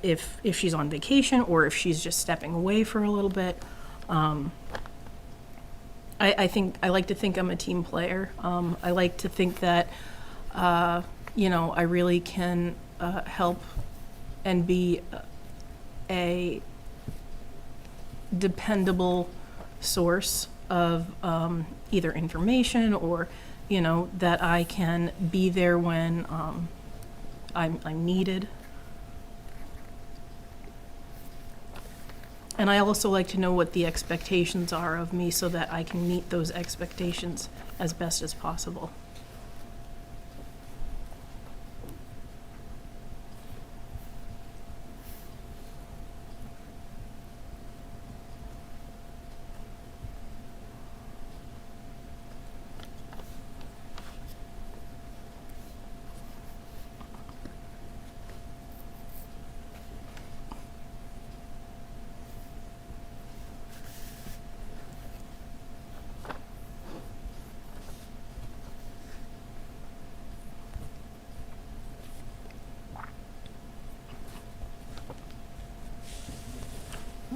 she's on vacation or if she's just stepping away for a little bit. I think I like to think I'm a team player. I like to think that I really can help and be a dependable source of either information or that I can be there when I'm needed. And I also like to know what the expectations are of me so that I can meet those expectations as best as possible.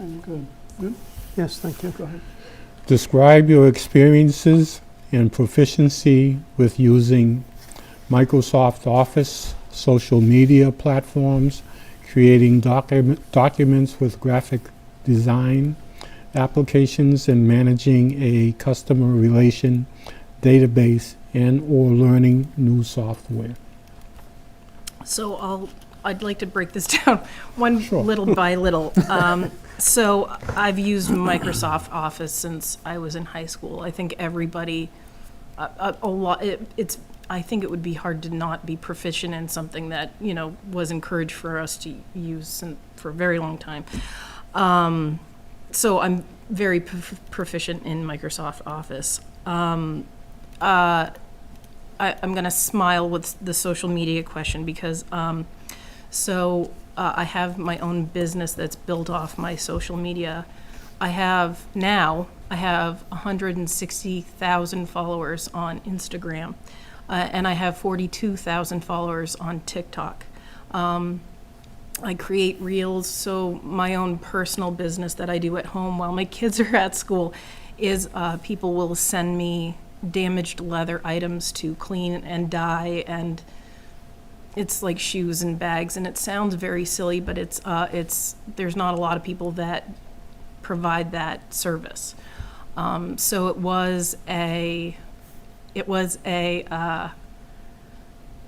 I'm good. Good? Yes, thank you. Go ahead. Describe your experiences and proficiency with using Microsoft Office, social media platforms, creating documents with graphic design, applications, and managing a customer relation database and/or learning new software. So I'd like to break this down Sure. little by little. So I've used Microsoft Office since I was in high school. I think everybody, a lot. I think it would be hard to not be proficient in something that was encouraged for us to use for a very long time. So I'm very proficient in Microsoft Office. I'm going to smile with the social media question because I have my own business that's built off my social media. I have 160,000 followers on Instagram, and I have 42,000 followers on TikTok. I create reels, so my own personal business that I do at home while my kids are at school is people will send me damaged leather items to clean and dye, and it's like shoes and bags, and it sounds very silly, but it's there's not a lot of people that provide that service. So it was a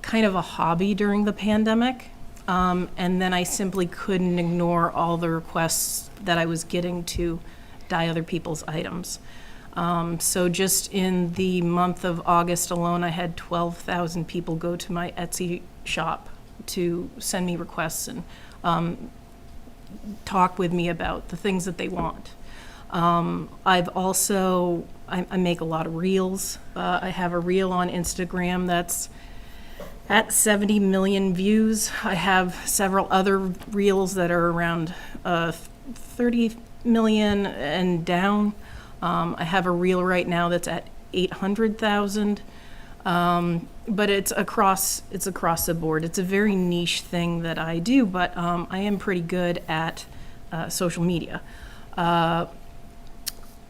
kind of a hobby during the pandemic, and then I simply couldn't ignore all the requests that I was getting to dye other people's items. So just in the month of August alone, I had 12,000 people go to my Etsy shop to send me requests and talk with me about the things that they want. I've also, I make a lot of reels. I have a reel on Instagram that's at 70 million views. I have several other reels that are around 30 million and down. I have a reel right now that's at 800,000. But it's across the board. It's a very niche thing that I do, but I am pretty good at social media.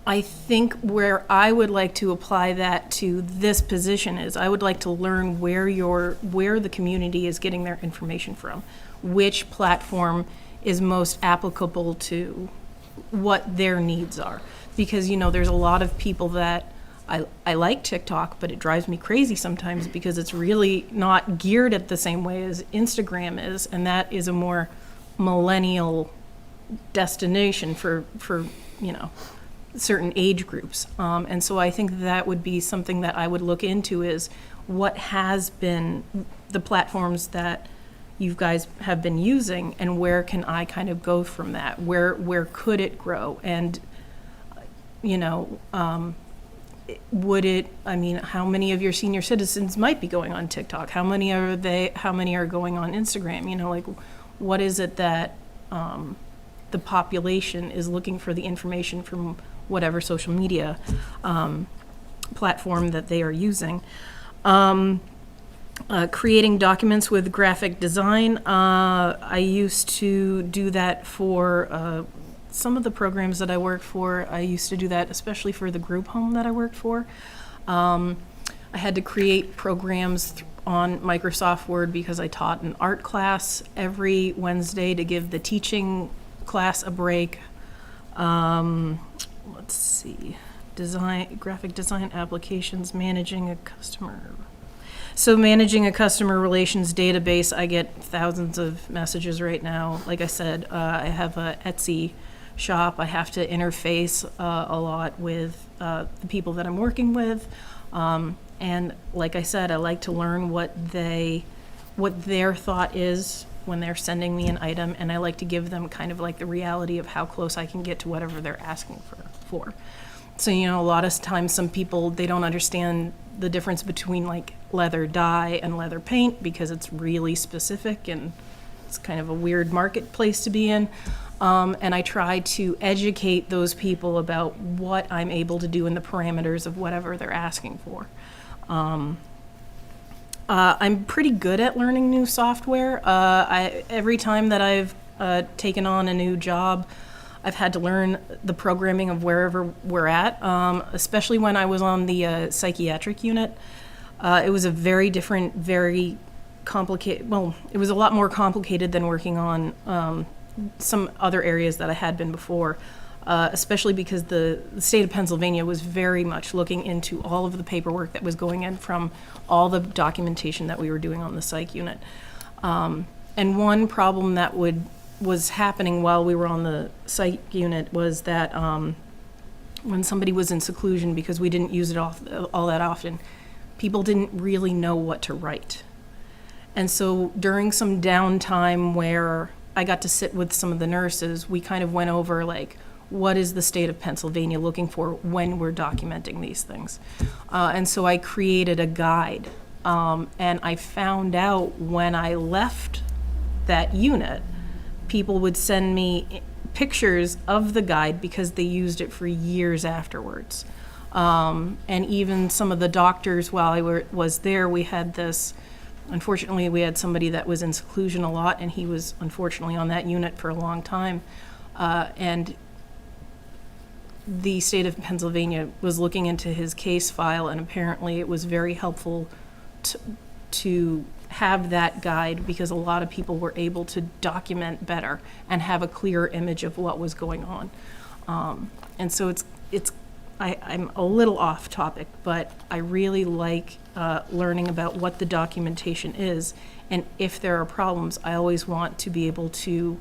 I think where I would like to apply that to this position is I would like to learn where the community is getting their information from, which platform is most applicable to what their needs are. Because, there's a lot of people that I like TikTok, but it drives me crazy sometimes because it's really not geared at the same way as Instagram is, and that is a more millennial destination for certain age groups. And so I think that would be something that I would look into is what has been the platforms that you guys have been using and where can I kind of go from that? Where could it grow? And, how many of your senior citizens might be going on TikTok? How many are going on Instagram? What is it that the population is looking for the information from whatever social media platform that they are using? Creating documents with graphic design. I used to do that for some of the programs that I worked for. I used to do that especially for the group home that I worked for. I had to create programs on Microsoft Word because I taught an art class every Wednesday to give the teaching class a break. Let's see, graphic design applications, managing a customer. So managing a customer relations database, I get thousands of messages right now. Like I said, I have a Etsy shop. I have to interface a lot with the people that I'm working with. And like I said, I like to learn what their thought is when they're sending me an item, and I like to give them kind of like the reality of how close I can get to whatever they're asking for. So, a lot of times some people, they don't understand the difference between like leather dye and leather paint because it's really specific and it's kind of a weird marketplace to be in. And I try to educate those people about what I'm able to do in the parameters of whatever they're asking for. I'm pretty good at learning new software. Every time that I've taken on a new job, I've had to learn the programming of wherever we're at, especially when I was on the psychiatric unit. It was a very different, very complicated, well, it was a lot more complicated than working on some other areas that I had been before, especially because the state of Pennsylvania was very much looking into all of the paperwork that was going in from all the documentation that we were doing on the psych unit. And one problem that was happening while we were on the psych unit was that when somebody was in seclusion, because we didn't use it all that often, people didn't really know what to write. And so during some downtime where I got to sit with some of the nurses, we kind of went over like, what is the state of Pennsylvania looking for when we're documenting these things? And so I created a guide. And I found out when I left that unit, people would send me pictures of the guide because they used it for years afterwards. And even some of the doctors, while I was there, we had this, unfortunately, we had somebody that was in seclusion a lot, and he was unfortunately on that unit for a long time. And the state of Pennsylvania was looking into his case file, and apparently it was very helpful to have that guide because a lot of people were able to document better and have a clearer image of what was going on. And so I'm a little off topic, but I really like learning about what the documentation is, and if there are problems, I always want to be able to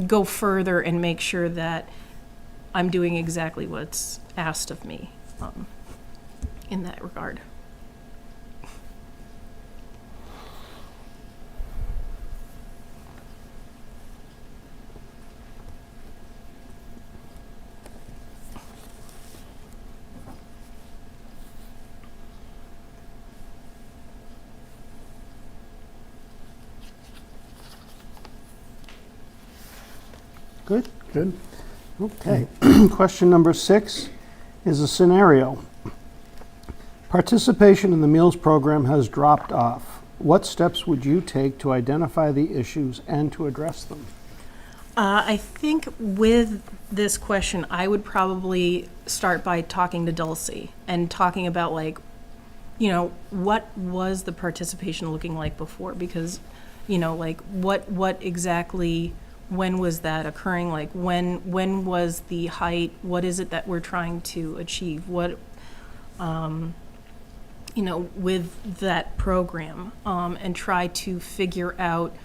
go further and make sure that I'm doing exactly what's asked of me in that regard. Good? Good. Okay. Question number 6 is a scenario. Participation in the meals program has dropped off. What steps would you take to identify the issues and to address them? I think with this question, I would probably start by talking to Dulcie and talking about, like, you know, what was the participation looking like before? Because, you know, like, what exactly, when was that occurring? Like, when was the height? What is it that we're trying to achieve? What, you know, with that program, and try to figure out,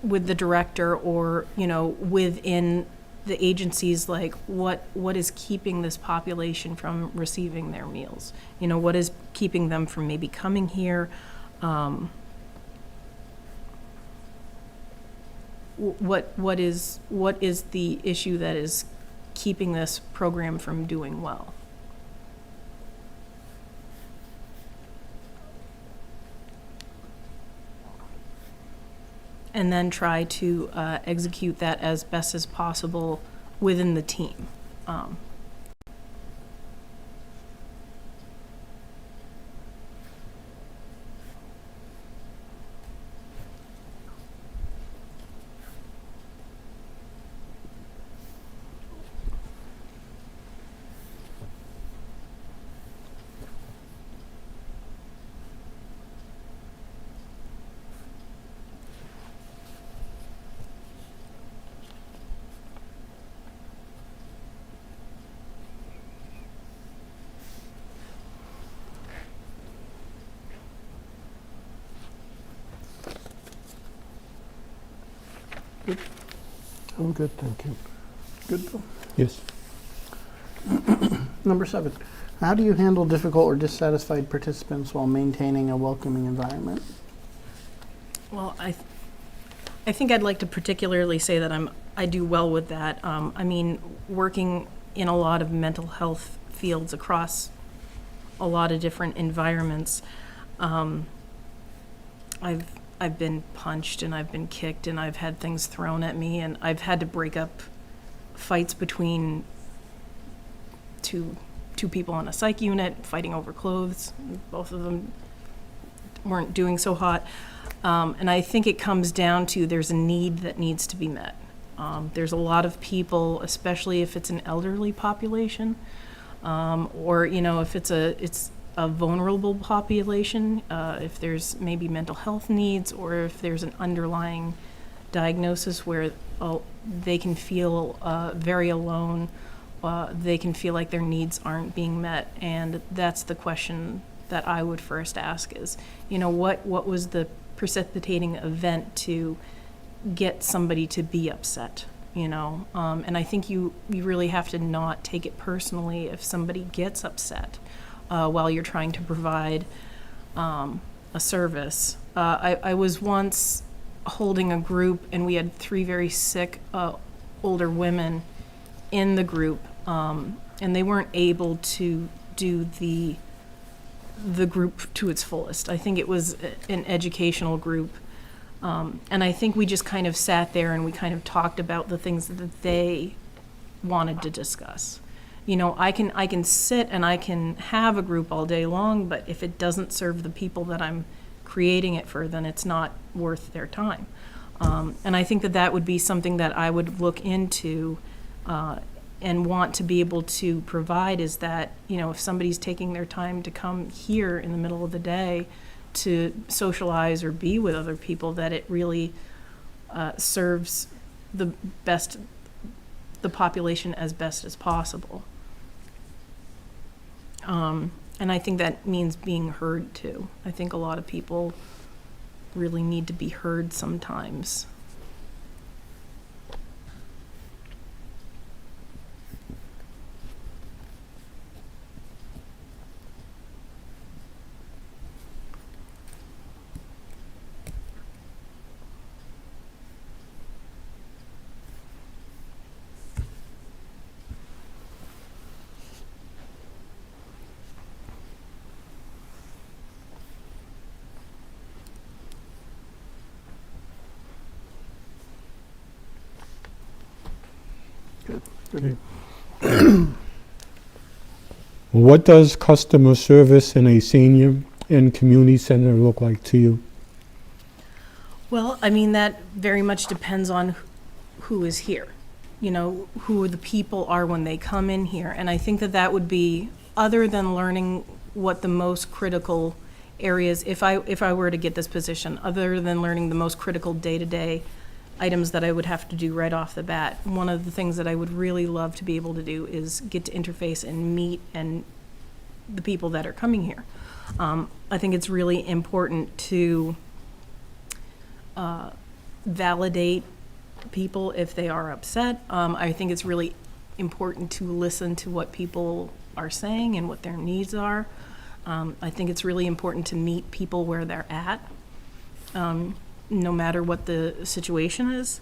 with the director or, you know, within the agencies, like, what is keeping this population from receiving their meals? You know, what is keeping them from maybe coming here? What is the issue that is keeping this program from doing well? And then try to execute that as best as possible within the team. I'm good, thank you. Good. Bill. Yes. Number 7. How do you handle difficult or dissatisfied participants while maintaining a welcoming environment? Well, I think I'd like to particularly say that I do well with that. I mean, working in a lot of mental health fields across a lot of different environments, I've been punched and I've been kicked and I've had things thrown at me, and I've had to break up fights between two people on a psych unit fighting over clothes. Both of them weren't doing so hot. And I think it comes down to there's a need that needs to be met. There's a lot of people, especially if it's an elderly population, or, you know, if it's a vulnerable population, if there's maybe mental health needs, or if there's an underlying diagnosis where they can feel very alone, they can feel like their needs aren't being met. And that's the question that I would first ask is, you know, what was the precipitating event to get somebody to be upset, you know? And I think you really have to not take it personally if somebody gets upset while you're trying to provide a service. I was once holding a group, and we had 3 very sick older women in the group, and they weren't able to do the group to its fullest. I think it was an educational group, and I think we just kind of sat there and we kind of talked about the things that they wanted to discuss. You know, I can sit and I can have a group all day long, but if it doesn't serve the people that I'm creating it for, then it's not worth their time. And I think that would be something that I would look into and want to be able to provide, is that, you know, if somebody's taking their time to come here in the middle of the day to socialize or be with other people, that it really serves the population as best as possible. And I think that means being heard too. I think a lot of people really need to be heard sometimes. good. What does customer service in a senior and community center look like to you? Well, I mean, that very much depends on who is here, you know, who the people are when they come in here. And I think that that would be, other than learning what the most critical areas, if I were to get this position, other than learning the most critical day-to-day items that I would have to do right off the bat, one of the things that I would really love to be able to do is get to interface and meet the people that are coming here. I think it's really important to validate people if they are upset. I think it's really important to listen to what people are saying and what their needs are. I think it's really important to meet people where they're at, no matter what the situation is.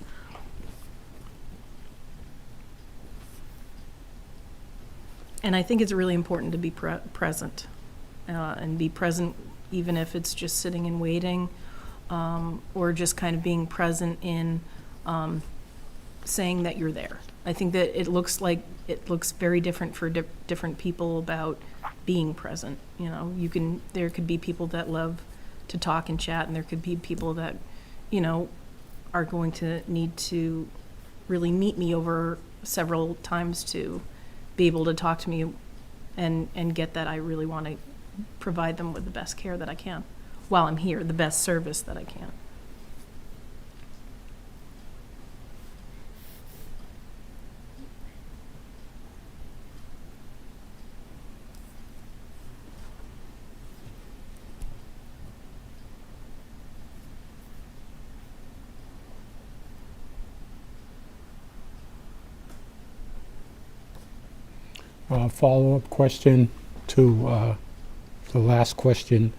And I think it's really important to be present, and be present even if it's just sitting and waiting, or just kind of being present in saying that you're there. I think that it looks very different for different people about being present. You know, there could be people that love to talk and chat, and there could be people that, you know, are going to need to really meet me over several times to be able to talk to me and get that I really want to provide them with the best care that I can while I'm here, the best service that I can. Follow-up question to the last question.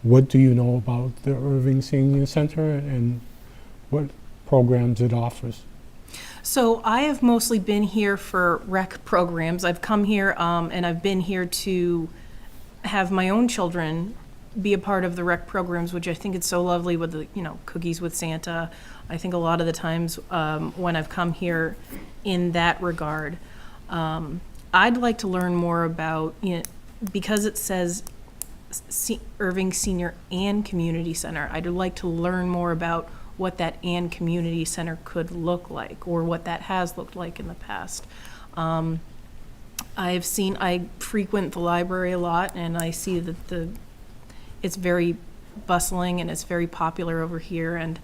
What do you know about the Erving Senior Center and what programs it offers? So I have mostly been here for rec programs. I've come here and I've been here to have my own children be a part of the rec programs, which I think it's so lovely with the, you know, Cookies with Santa. I think a lot of the times when I've come here in that regard, I'd like to learn more about, you know, because it says Erving Senior and Community Center, I'd like to learn more about what that and community center could look like, or what that has looked like in the past. I frequent the library a lot, and I see that it's very bustling and it's very popular over here, and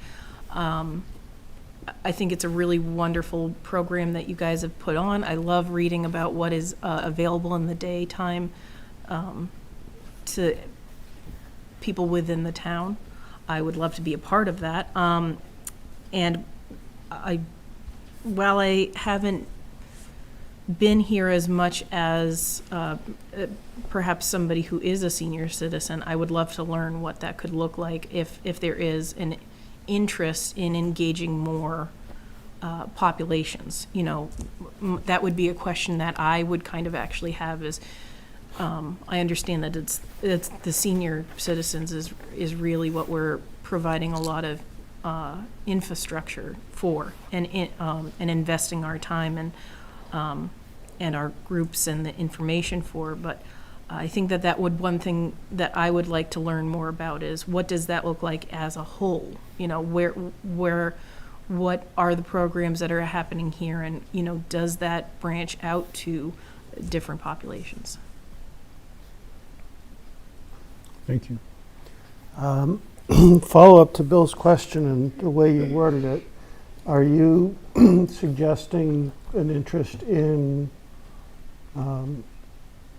I think it's a really wonderful program that you guys have put on. I love reading about what is available in the daytime to people within the town. I would love to be a part of that. And while I haven't been here as much as perhaps somebody who is a senior citizen, I would love to learn what that could look like if there is an interest in engaging more populations. You know, that would be a question that I would kind of actually have is, I understand that it's the senior citizens is really what we're providing a lot of infrastructure for, and investing our time and our groups and the information for. But I think that one thing that I would like to learn more about is, what does that look like as a whole? You know, what are the programs that are happening here, and, you know, does that branch out to different populations? Thank you. Follow up to Bill's question and the way you worded it, are you suggesting an interest in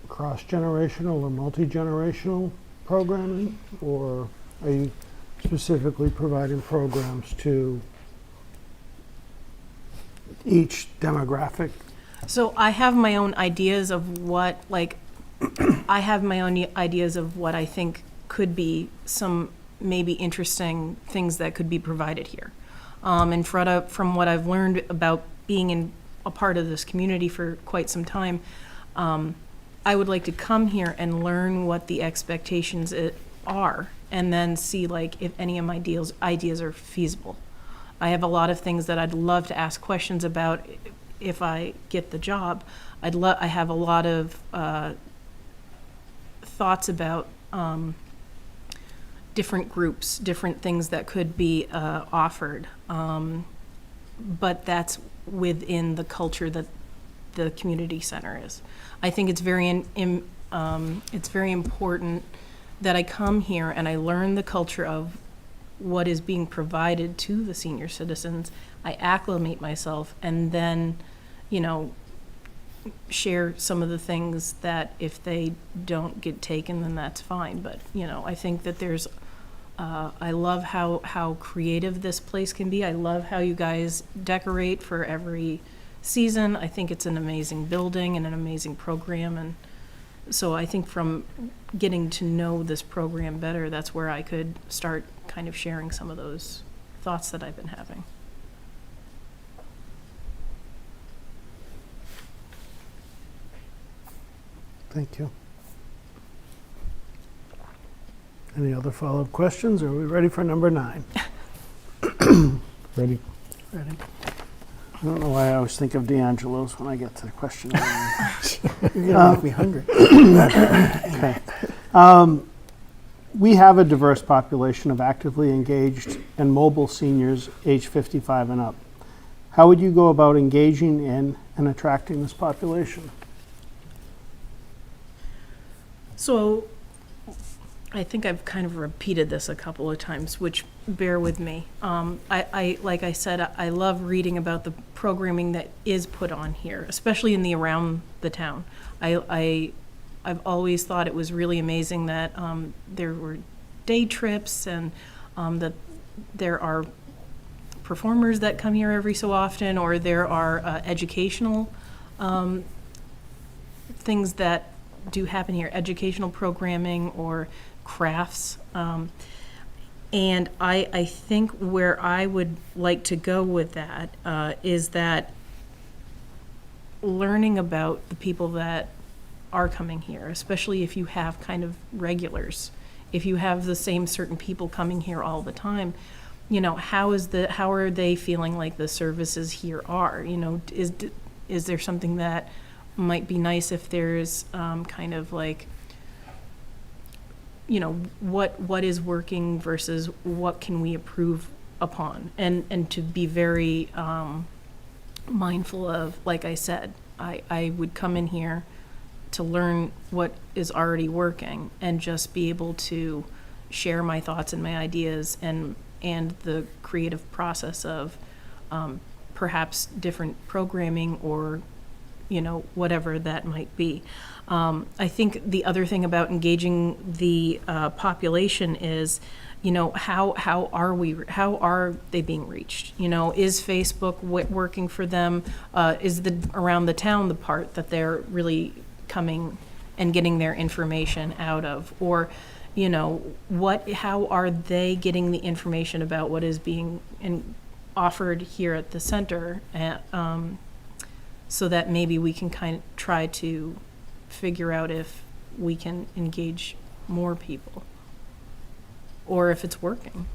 cross-generational or multi-generational programming, or are you specifically providing programs to each demographic? So I have my own ideas of what, I think could be some maybe interesting things that could be provided here. And from what I've learned about being a part of this community for quite some time, I would like to come here and learn what the expectations are, and then see like if any of my ideas are feasible. I have a lot of things that I'd love to ask questions about if I get the job. I have a lot of thoughts about different groups, different things that could be offered. But that's within the culture that the community center is. I think it's very it's very important that I come here and I learn the culture of what is being provided to the senior citizens. I acclimate myself and then, you know, share some of the things that if they don't get taken, then that's fine. But, you know, I think that there's, I love how creative this place can be. I love how you guys decorate for every season. I think it's an amazing building and an amazing program. And so I think from getting to know this program better, that's where I could start kind of sharing some of those thoughts that I've been having. Thank you. Any other follow-up questions? Are we ready for number 9? Ready? Ready? I don't know why I always think of D'Angelo's when I get to the question. You're gonna make me hungry. Okay. We have a diverse population of actively engaged and mobile seniors age 55 and up. How would you go about engaging in and attracting this population? So I think I've kind of repeated this a couple of times, which bear with me. I like I said, I love reading about the programming that is put on here, especially in the around the town. I've always thought it was really amazing that there were day trips and that there are performers that come here every so often, or there are educational things that do happen here, educational programming or crafts. And I think where I would like to go with that is that learning about the people that are coming here, especially if you have kind of regulars, if you have the same certain people coming here all the time, you know, how are they feeling like the services here are? You know, is there something that might be nice if there's kind of like, you know, what is working versus what can we improve upon, and to be very mindful of, like I said, I would come in here to learn what is already working and just be able to share my thoughts and my ideas and the creative process of perhaps different programming or, you know, whatever that might be. I think the other thing about engaging the population is, you know, how are they being reached? You know, is Facebook working for them? Is the around the town the part that they're really coming and getting their information out of? Or, you know, how are they getting the information about what is being offered here at the center? So that maybe we can kind of try to figure out if we can engage more people, or if it's working,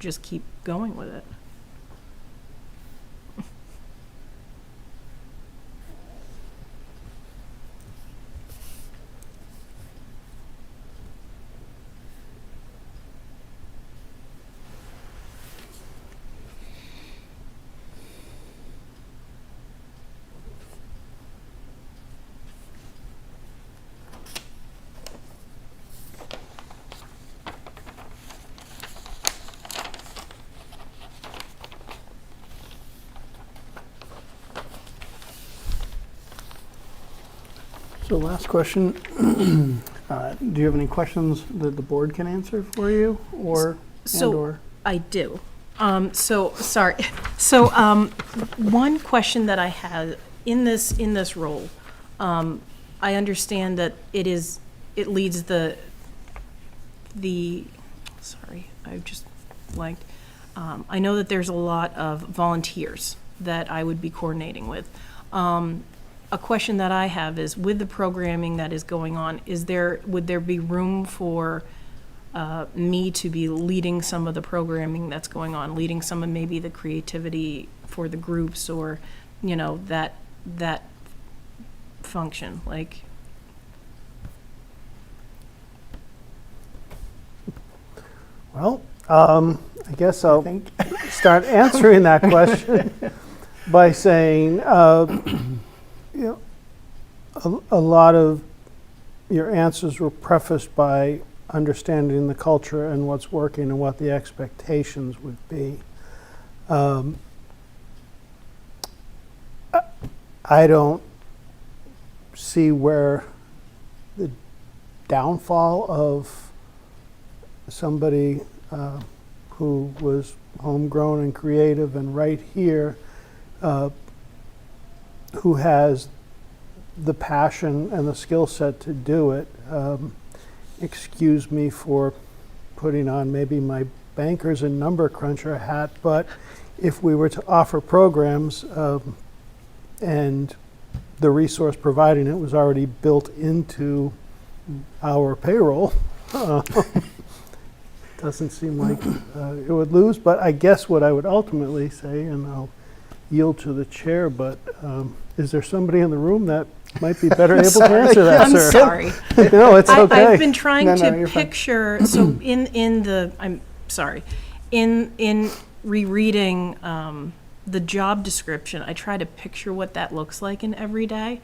just keep going with it. So last question, do you have any questions that the board can answer for you, or So I do. Sorry. So one question that I had in this role, I understand that it leads the sorry, I just blanked. I know that there's a lot of volunteers that I would be coordinating with. A question that I have is, with the programming that is going on, would there be room for me to be leading some of the programming that's going on, leading some of maybe the creativity for the groups, or, you know, that function, like. Well, I guess I'll start answering that question by saying, you know, a lot of your answers were prefaced by understanding the culture and what's working and what the expectations would be. I don't see where the downfall of somebody who was homegrown and creative and right here, who has the passion and the skill set to do it. Excuse me for putting on maybe my bankers and number cruncher hat, but if we were to offer programs and the resource providing it was already built into our payroll, doesn't seem like it would lose. But I guess what I would ultimately say, and I'll yield to the chair, but is there somebody in the room that might be better able to answer that, I'm sir? sorry. No, it's okay. I've been trying No, no, to you're fine. picture, so in rereading the job description, I try to picture what that looks like in every day.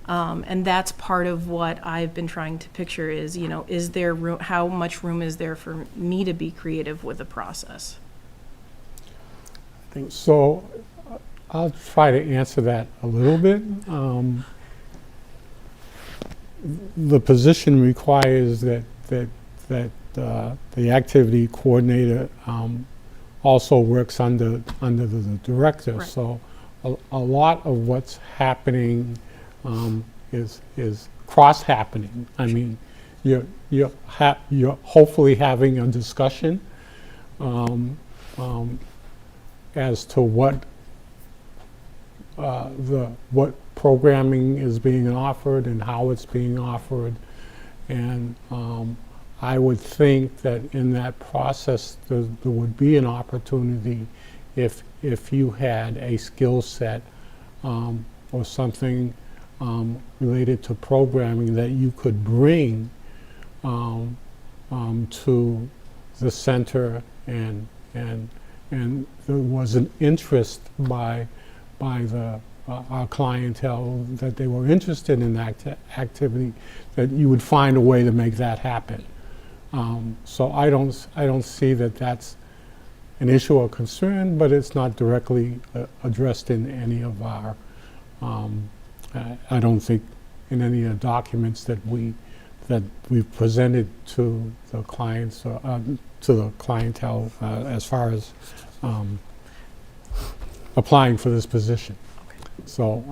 And that's part of what I've been trying to picture is, you know, is there room, how much room is there for me to be creative with the process? So I'll try to answer that a little bit. The position requires that the activity coordinator also works under the director. Right. So a lot of what's happening is cross-happening. I mean, you're hopefully having a discussion as to what programming is being offered and how it's being offered, and I would think that in that process there would be an opportunity if you had a skill set or something related to programming that you could bring to the center, and there was an interest by our clientele that they were interested in activity, that you would find a way to make that happen. So I don't see that that's an issue or concern, but it's not directly addressed in any of our. I don't think in any of the documents that we've presented to the clients or to the clientele as far as applying for this position. So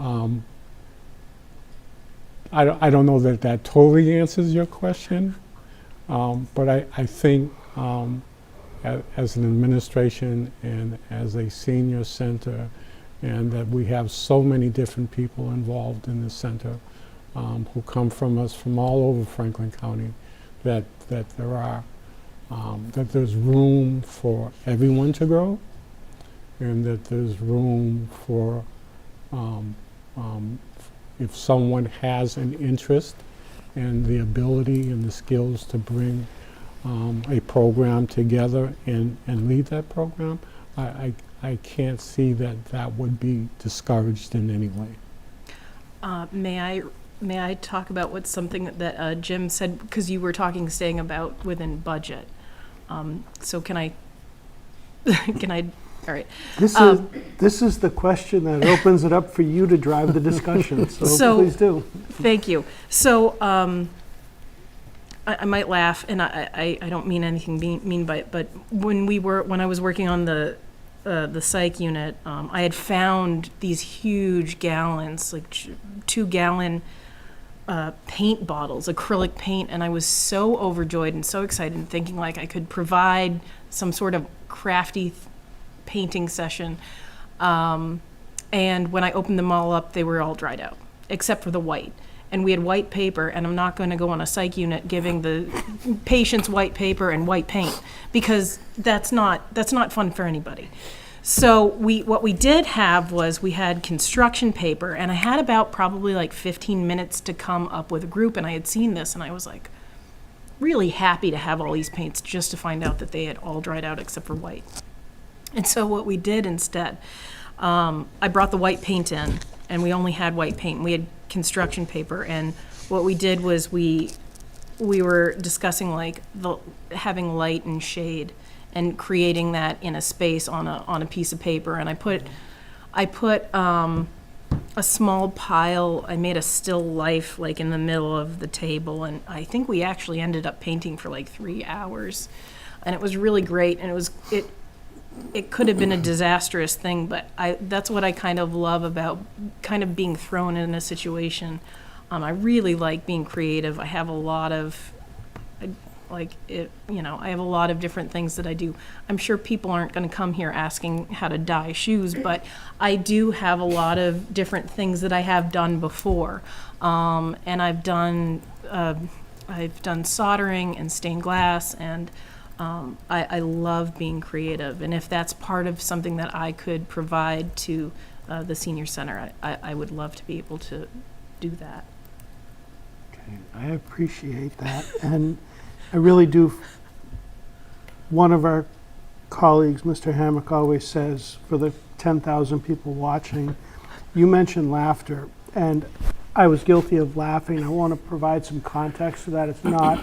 I don't know that that totally answers your question, but I think as an administration and as a senior center, and that we have so many different people involved in the center who come from us from all over Franklin County, that there's room for everyone to grow, and that there's room for if someone has an interest and the ability and the skills to bring a program together and lead that program, I can't see that would be discouraged in any way. May I talk about what's something that Jim said, because you were staying about within budget. So can I, all right. This is the question that opens it up for you to drive the discussion, so please do. Thank you. So I might laugh, and I don't mean anything mean by it, but when I was working on the psych unit, I had found these huge gallons, like 2-gallon paint bottles, acrylic paint, and I was so overjoyed and so excited and thinking like I could provide some sort of crafty painting session. And when I opened them all up, they were all dried out, except for the white. and we had white paper, and I'm not going to go on a psych unit giving the patients white paper and white paint, because that's not fun for anybody. So what we did have was we had construction paper, and I had about probably like 15 minutes to come up with a group, and I had seen this, and I was like really happy to have all these paints, just to find out that they had all dried out except for white. And so what we did instead, I brought the white paint in, and we only had white paint. We had construction paper, and what we did was we were discussing like having light and shade and creating that in a space on a piece of paper. And I put a small pile. I made a still life like in the middle of the table, and I think we actually ended up painting for like 3 hours, and it was really great. And it could have been a disastrous thing, but that's what I kind of love about kind of being thrown in a situation. I really like being creative. I have a lot of, I have a lot of different things that I do. I'm sure people aren't going to come here asking how to dye shoes, but I do have a lot of different things that I have done before. And I've done soldering and stained glass, and I love being creative. And if that's part of something that I could provide to the senior center, I would love to be able to do that. Okay, I appreciate that, and I really do. One of our colleagues, Mr. Hammock, always says, for the 10,000 people watching, you mentioned laughter, and I was guilty of laughing. I want to provide some context to that. It's not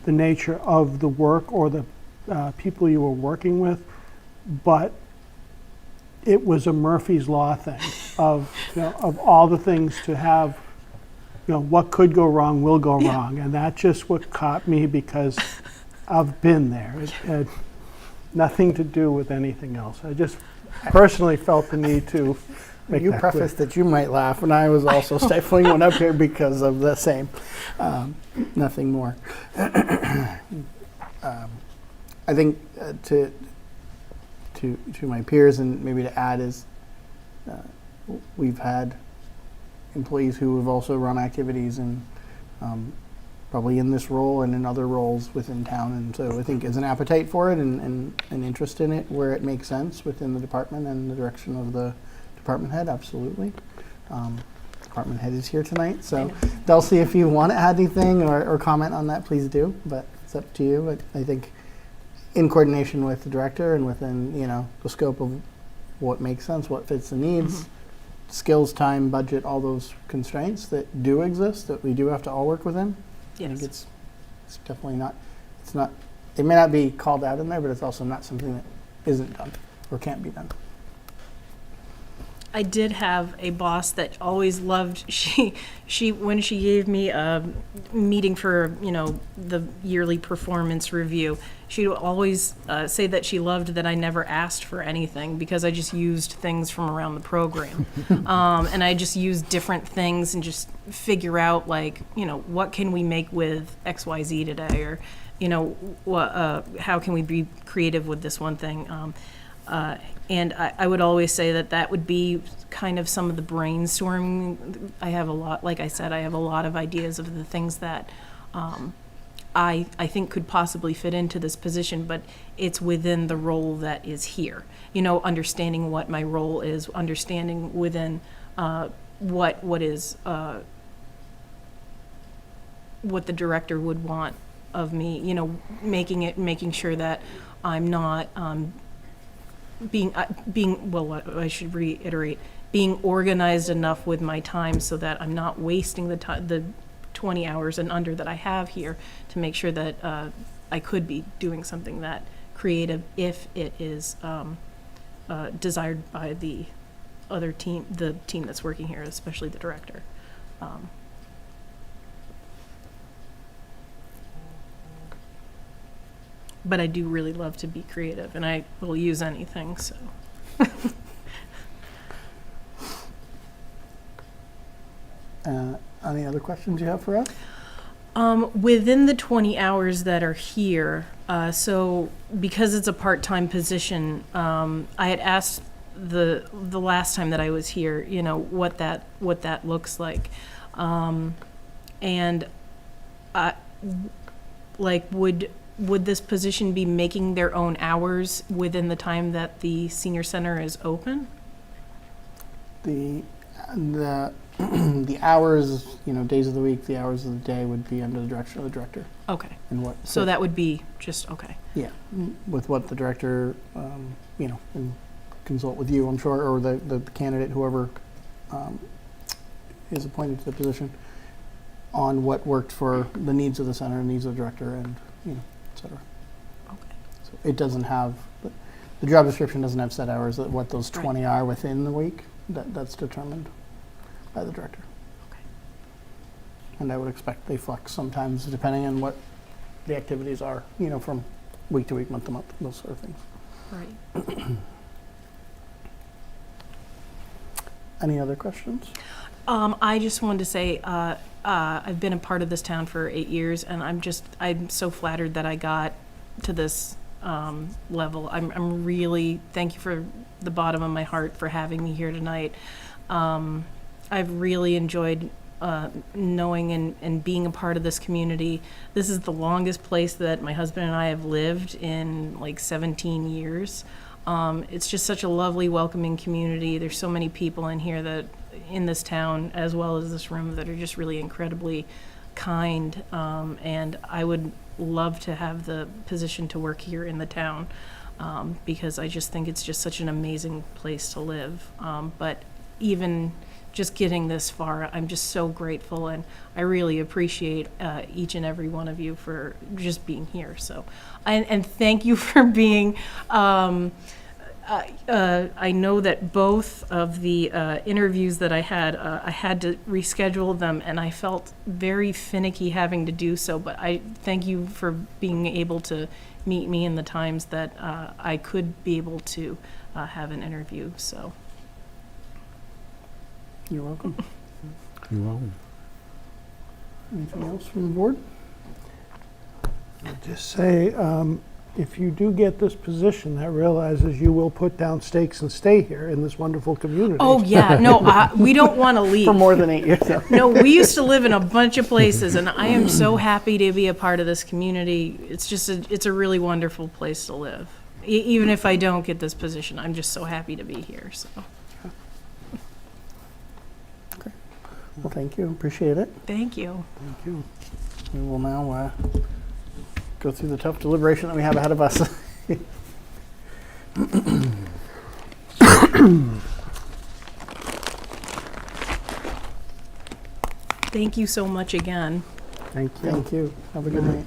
the nature of the work or the people you were working with, but it was a Murphy's Law thing of all the things to have. What could go wrong will go wrong, and that's just what caught me, because I've been there. It had nothing to do with anything else. I just personally felt the need to make You that clear. prefaced that you might laugh, and I was also stifling one up here because of the same. Nothing more. I think to my peers, and maybe to add, is we've had employees who have also run activities, and probably in this role and in other roles within town. And so I think there's an appetite for it and an interest in it where it makes sense within the department and the direction of the department head, absolutely. Department head is here tonight, so Dulcie, if you want to add anything or comment on that, please do, but it's up to you. But I think in coordination with the director and within, the scope of what makes sense, what fits the needs, skills, time, budget, all those constraints that do exist, that we do have to all work within. I think it's definitely not, it may not be called out in there, but it's also not something that isn't done or can't be done. I did have a boss that always loved, she when she gave me a meeting for, the yearly performance review, she would always say that she loved that I never asked for anything, because I just used things from around the program. And I just used different things and just figure out, like, what can we make with XYZ today, or, how can we be creative with this one thing. And I would always say that would be kind of some of the brainstorming. I have a lot, like I said, I have a lot of ideas of the things that I think could possibly fit into this position, but it's within the role that is here. Understanding what my role is, understanding within what the director would want of me. Making sure that I'm not I should reiterate, being organized enough with my time so that I'm not wasting the 20 hours and under that I have here, to make sure that I could be doing something that creative if it is desired by the other team, the team that's working here, especially the director. But I do really love to be creative, and I will use anything, so. Any other questions you have for us? Within the 20 hours that are here, so because it's a part-time position, I had asked the last time that I was here, what that looks like. And, uh, like, would this position be making their own hours within the time that the senior center is open? The the hours, days of the week, the hours of the day would be under the direction of the director. Okay, And what? so that would be just, okay. Yeah, with what the director, and consult with you, I'm sure, or the candidate, whoever is appointed to the position, on what worked for the needs of the center, needs of the director, and, et cetera. Okay. So it doesn't have, the job description doesn't have set hours, what those Right. 20 are within the week. That's determined by the director. Okay. And I would expect they flex sometimes depending on what the activities are, from week to week, month to month, those sort of things. Right. Any other questions? I just wanted to say, I've been a part of this town for 8 years, and I'm so flattered that I got to this level. I'm really, thank you for the bottom of my heart for having me here tonight. I've really enjoyed knowing and being a part of this community. This is the longest place that my husband and I have lived in like 17 years. It's just such a lovely, welcoming community. There's so many people in here in this town, as well as this room, that are just really incredibly kind. And I would love to have the position to work here in the town, because I just think it's just such an amazing place to live. But even just getting this far, I'm just so grateful, and I really appreciate each and every one of you for just being here. So, and thank you for being. I know that both of the interviews that I had to reschedule them, and I felt very finicky having to do so. But I thank you for being able to meet me in the times that I could be able to have an interview. So. You're welcome. You're welcome. Anything else from the board? Just say, if you do get this position, that realizes you will put down stakes and stay here in this wonderful community. Oh yeah, no, we don't want to leave. For more than 8 years. Yeah. No, we used to live in a bunch of places, and I am so happy to be a part of this community. It's just it's a really wonderful place to live. Even if I don't get this position, I'm just so happy to be here. So. Well, thank you. Appreciate it. Thank you. Thank you. We will now go through the tough deliberation that we have ahead of us. Thank you so much again. Thank you. Thank you. Have a good night.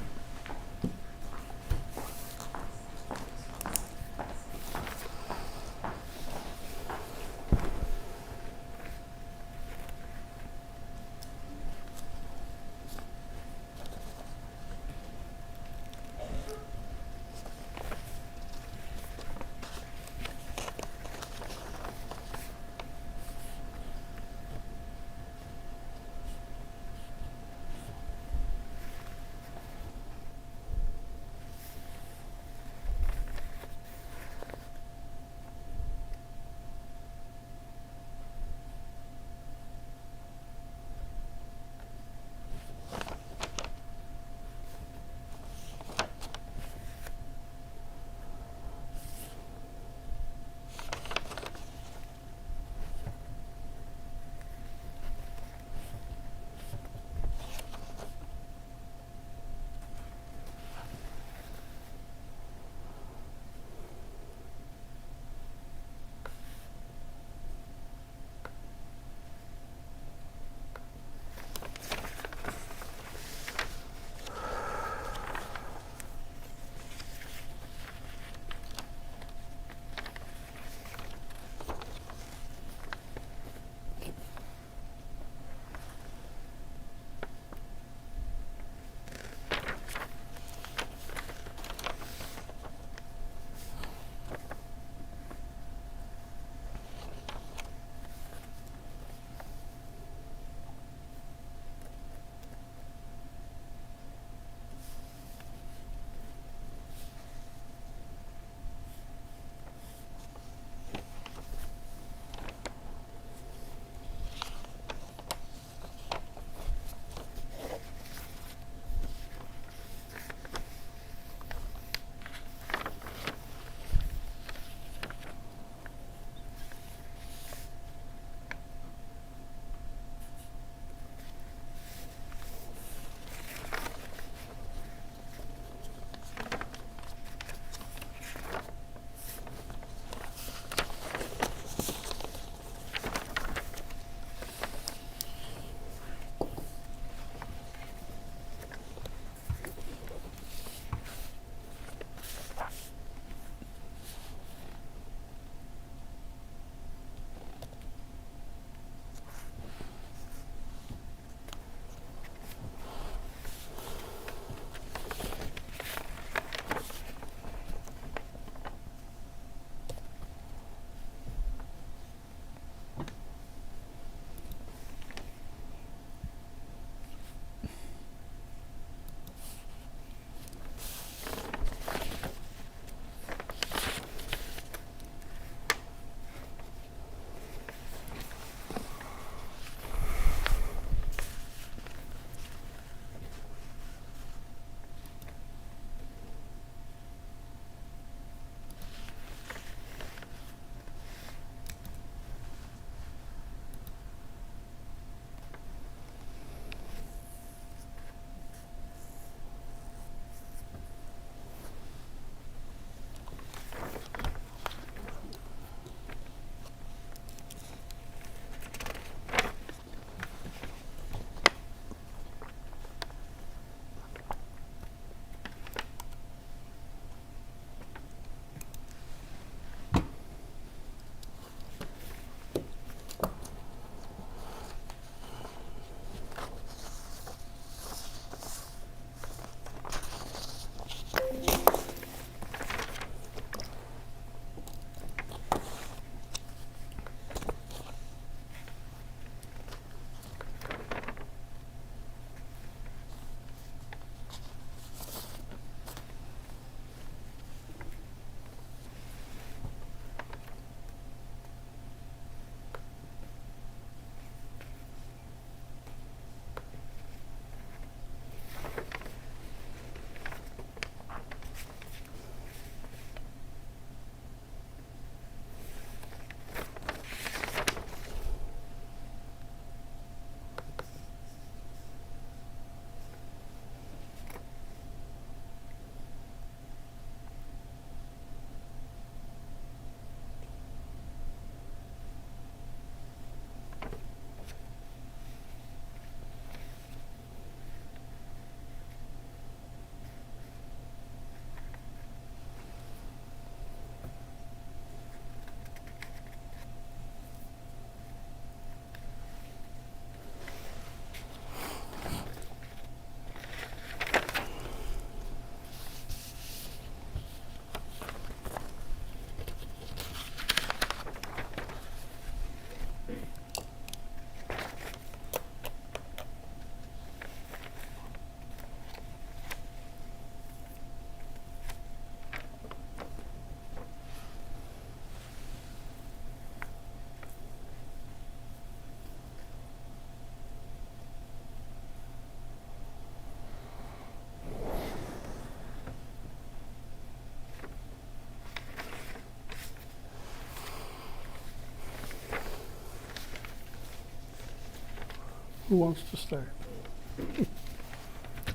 Who wants to start?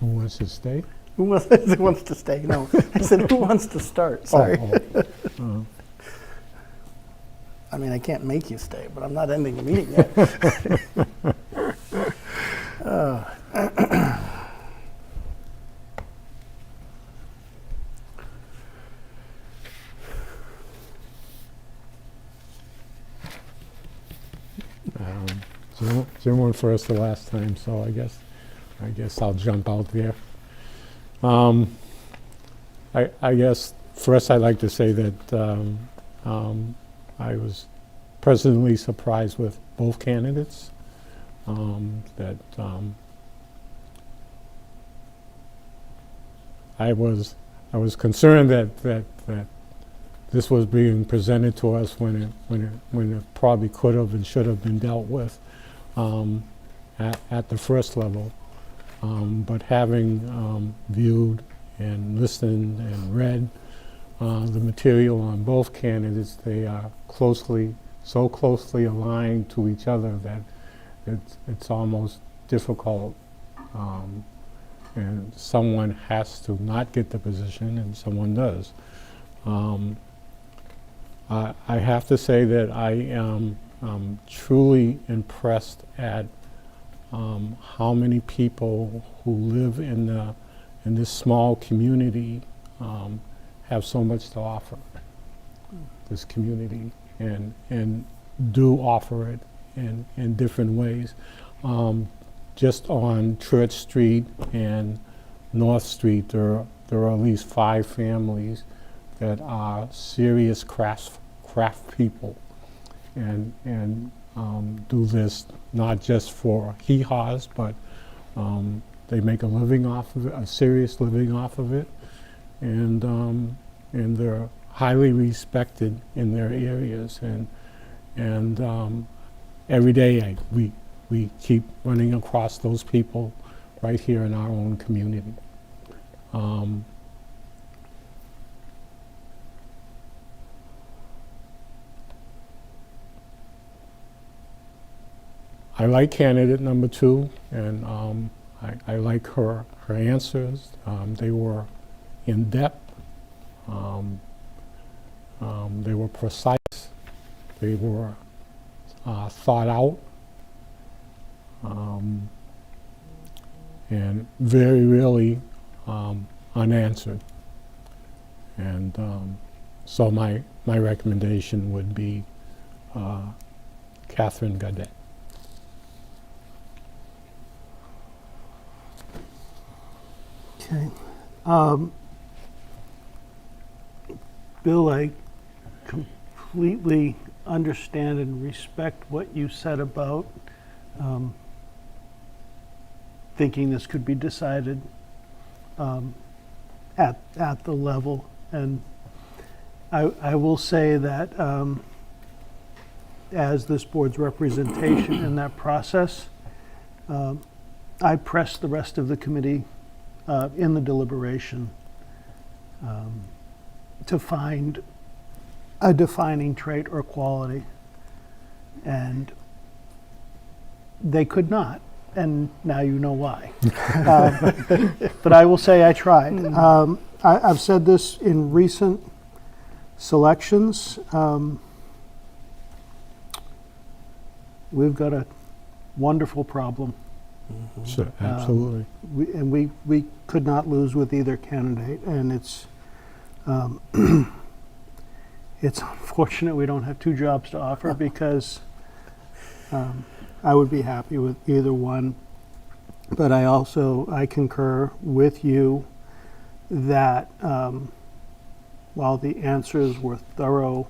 Who wants to stay? Who wants to stay? No, I said, who wants to start? Sorry. Oh. I mean, I can't make you stay, but I'm not ending the meeting yet. Jim went first the last time, so I guess I'll jump out there. I guess first I'd like to say that I was pleasantly surprised with both candidates. I was concerned that this was being presented to us when it probably could have and should have been dealt with at the first level. But having viewed and listened and read the material on both candidates, they are so closely aligned to each other that it's almost difficult. And someone has to not get the position, and someone does. I have to say that I am truly impressed at how many people who live in this small community have so much to offer this community and do offer it in different ways. Just on Church Street and North Street, there are at least 5 families that are serious craft people and do this not just for hee-haws, but they make a living off of it, a serious living off of it, and they're highly respected in their areas, and every day we keep running across those people right here in our own community. I like candidate number 2, and I like her answers. They were in depth. They were precise. They were thought out. And very rarely unanswered. And so my recommendation would be Catherine Gadet. Okay. Bill, I completely understand and respect what you said about thinking this could be decided at the level. And I will say that as this board's representation in that process, I pressed the rest of the committee in the deliberation to find a defining trait or quality, and they could not, and now you know why. But I will say I tried. I've said this in recent selections. We've got a wonderful problem. Sure, absolutely. We could not lose with either candidate, and it's it's unfortunate we don't have 2 jobs to offer, because I would be happy with either one. But I concur with you that while the answers were thorough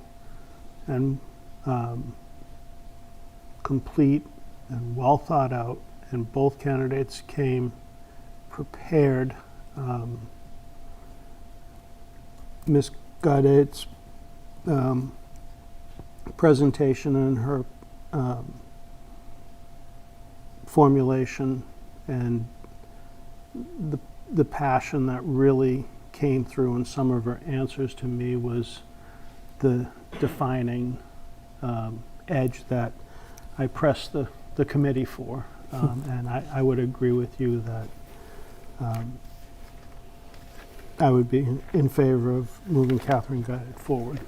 and complete and well thought out, and both candidates came prepared, Ms. Gaudet's presentation and her formulation and the passion that really came through in some of her answers to me was the defining edge that I pressed the committee for. And I would agree with you that I would be in favor of moving Catherine Guided forward.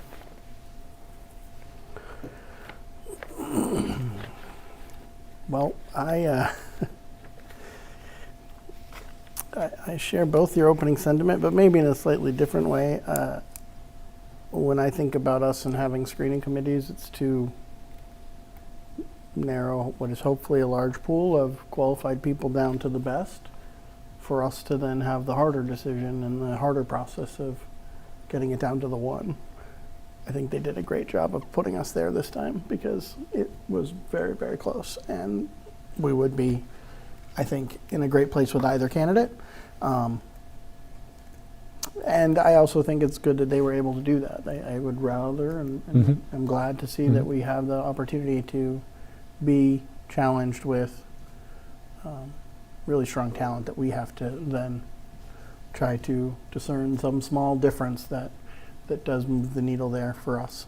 Well, I share both your opening sentiment, but maybe in a slightly different way. When I think about us and having screening committees, it's to narrow what is hopefully a large pool of qualified people down to the best, for us to then have the harder decision and the harder process of getting it down to the one. I think they did a great job of putting us there this time, because it was very, very close, and we would be, I think, in a great place with either candidate. And I also think it's good that they were able to do that. I would rather, and I'm glad to see that we have the opportunity to be challenged with really strong talent that we have to then try to discern some small difference that does move the needle there for us.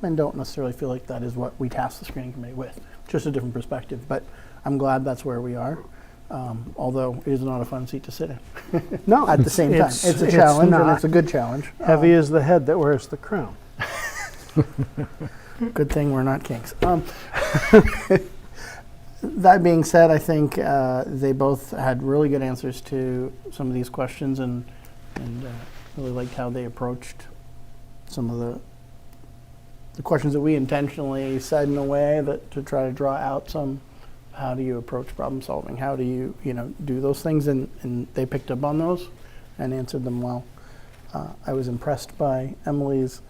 And don't necessarily feel like that is what we tasked the screening committee with, just a different perspective. But I'm glad that's where we are, although it is not a fun seat to sit in. No, At the same time, it's a challenge, and it's a good challenge. Heavy is the head that wears the crown. Good thing we're not kings. That being said, I think they both had really good answers to some of these questions, and really liked how they approached some of the questions that we intentionally said in a way that to try to draw out some, how do you approach problem solving? How do you do those things? And they picked up on those and answered them well. I was impressed by Emily's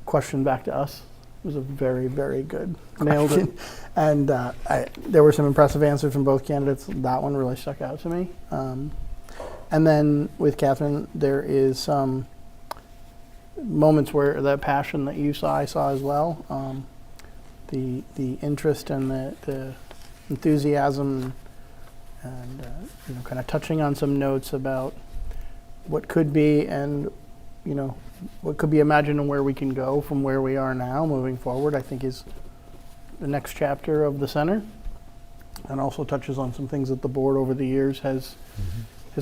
question back to us. It was a very, very good Nailed question. And there were some impressive answers from both candidates. That one really stuck out to me. And then with Catherine, there is some moments where that passion that you saw, I saw as well. The interest and the enthusiasm, and kind of touching on some notes about what could be, and what could be imagined and where we can go from where we are now moving forward, I think is the next chapter of the center, and also touches on some things that the board over the years has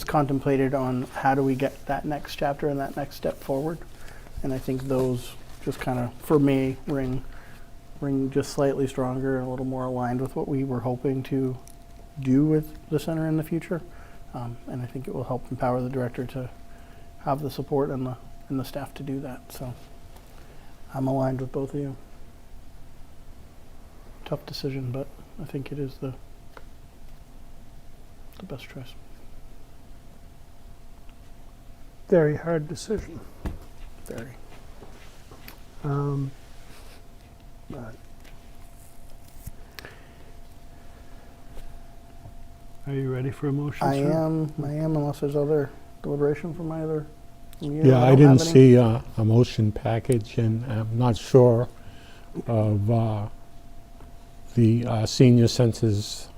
contemplated on how do we get that next chapter and that next step forward. And I think those just kind of, for me, ring just slightly stronger and a little more aligned with what we were hoping to do with the center in the future. And I think it will help empower the director to have the support and the staff to do that. So I'm aligned with both of you. Tough decision, but I think it is the best choice. Very hard decision. Very. But are you ready for a motion, I sir? am, unless there's other deliberation from either. Yeah, I didn't see a motion package, and I'm not sure of the senior center's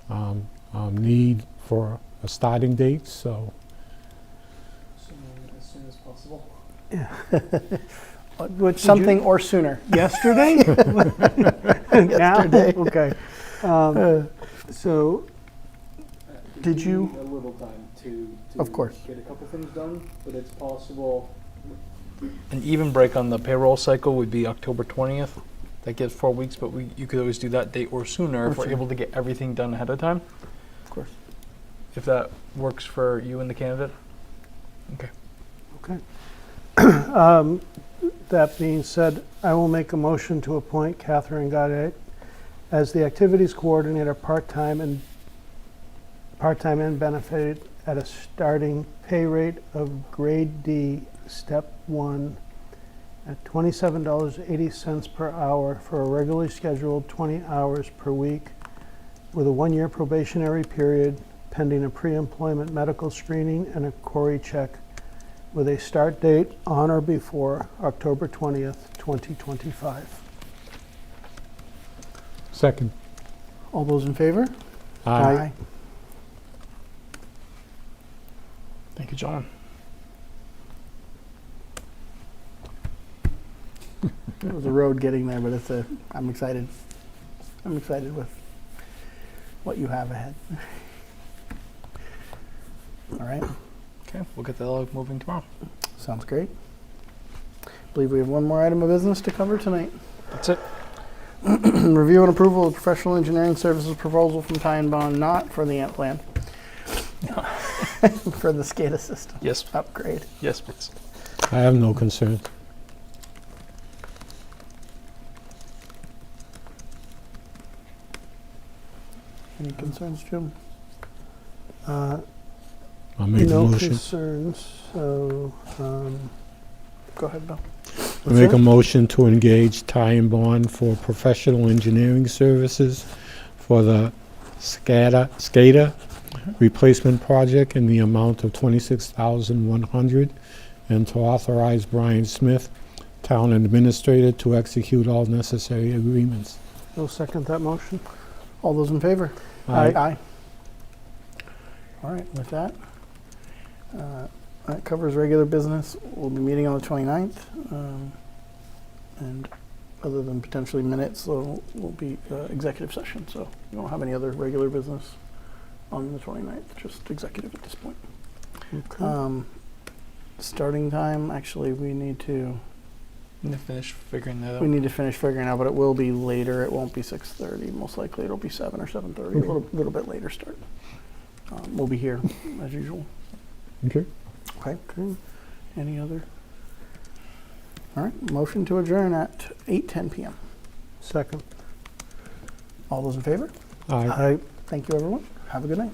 need for a starting date, so. As soon as possible. Something or sooner. Yesterday? Yesterday. Now? Okay. So, Did you- need a little time to Of course. get a couple things done, but it's possible. An even break on the payroll cycle would be October 20th. That gives 4 weeks, but you could always do that date or sooner Or if we're sooner. able to get everything done ahead of time. Of course. If that works for you and the candidate. Okay. okay. That being said, I will make a motion to appoint Catherine Gaudet as the activities coordinator, part-time and benefited at a starting pay rate of grade D, step 1, at $27.80 per hour for a regularly scheduled 20 hours per week, with a 1-year probationary period pending a pre-employment medical screening and a query check, with a start date on or before October 20th, 2025. Second. All those in favor? Aye. Thank you, John. It was a road getting there, but I'm excited. I'm excited with what you have ahead. All right, Okay, we'll get that all moving tomorrow. sounds great. I believe we have one more item of business to cover tonight. That's it. Review and approval of professional engineering services proposal from Ty and Bond, not for the ant plan. For the SCADA system Yes, upgrade. yes, please. I have no concerns. Any concerns, Jim? Uh, I'll make a No motion. concerns, so, Go ahead, Bill. I make a motion to engage Ty and Bond for professional engineering services for the SCADA replacement project in the amount of $26,100, and to authorize Brian Smith, town administrator, to execute all necessary agreements. I'll second that motion. All those in favor? Aye. All right, with that, that covers regular business. We'll be meeting on the 29th. And other than potentially minutes, will be executive session. So we won't have any other regular business on the 29th, just executive at this point. Okay. Starting time, actually, we need to Finish figuring that out. we need to finish figuring out, but it will be later. It won't be 6:30. Most likely it'll be 7 or 7:30, a little bit later start. We'll be here as usual. Okay. Okay. Any other? All right, motion to adjourn at 8:10 p.m. Second. All those in favor? Aye. I Thank you, everyone. Have a good night.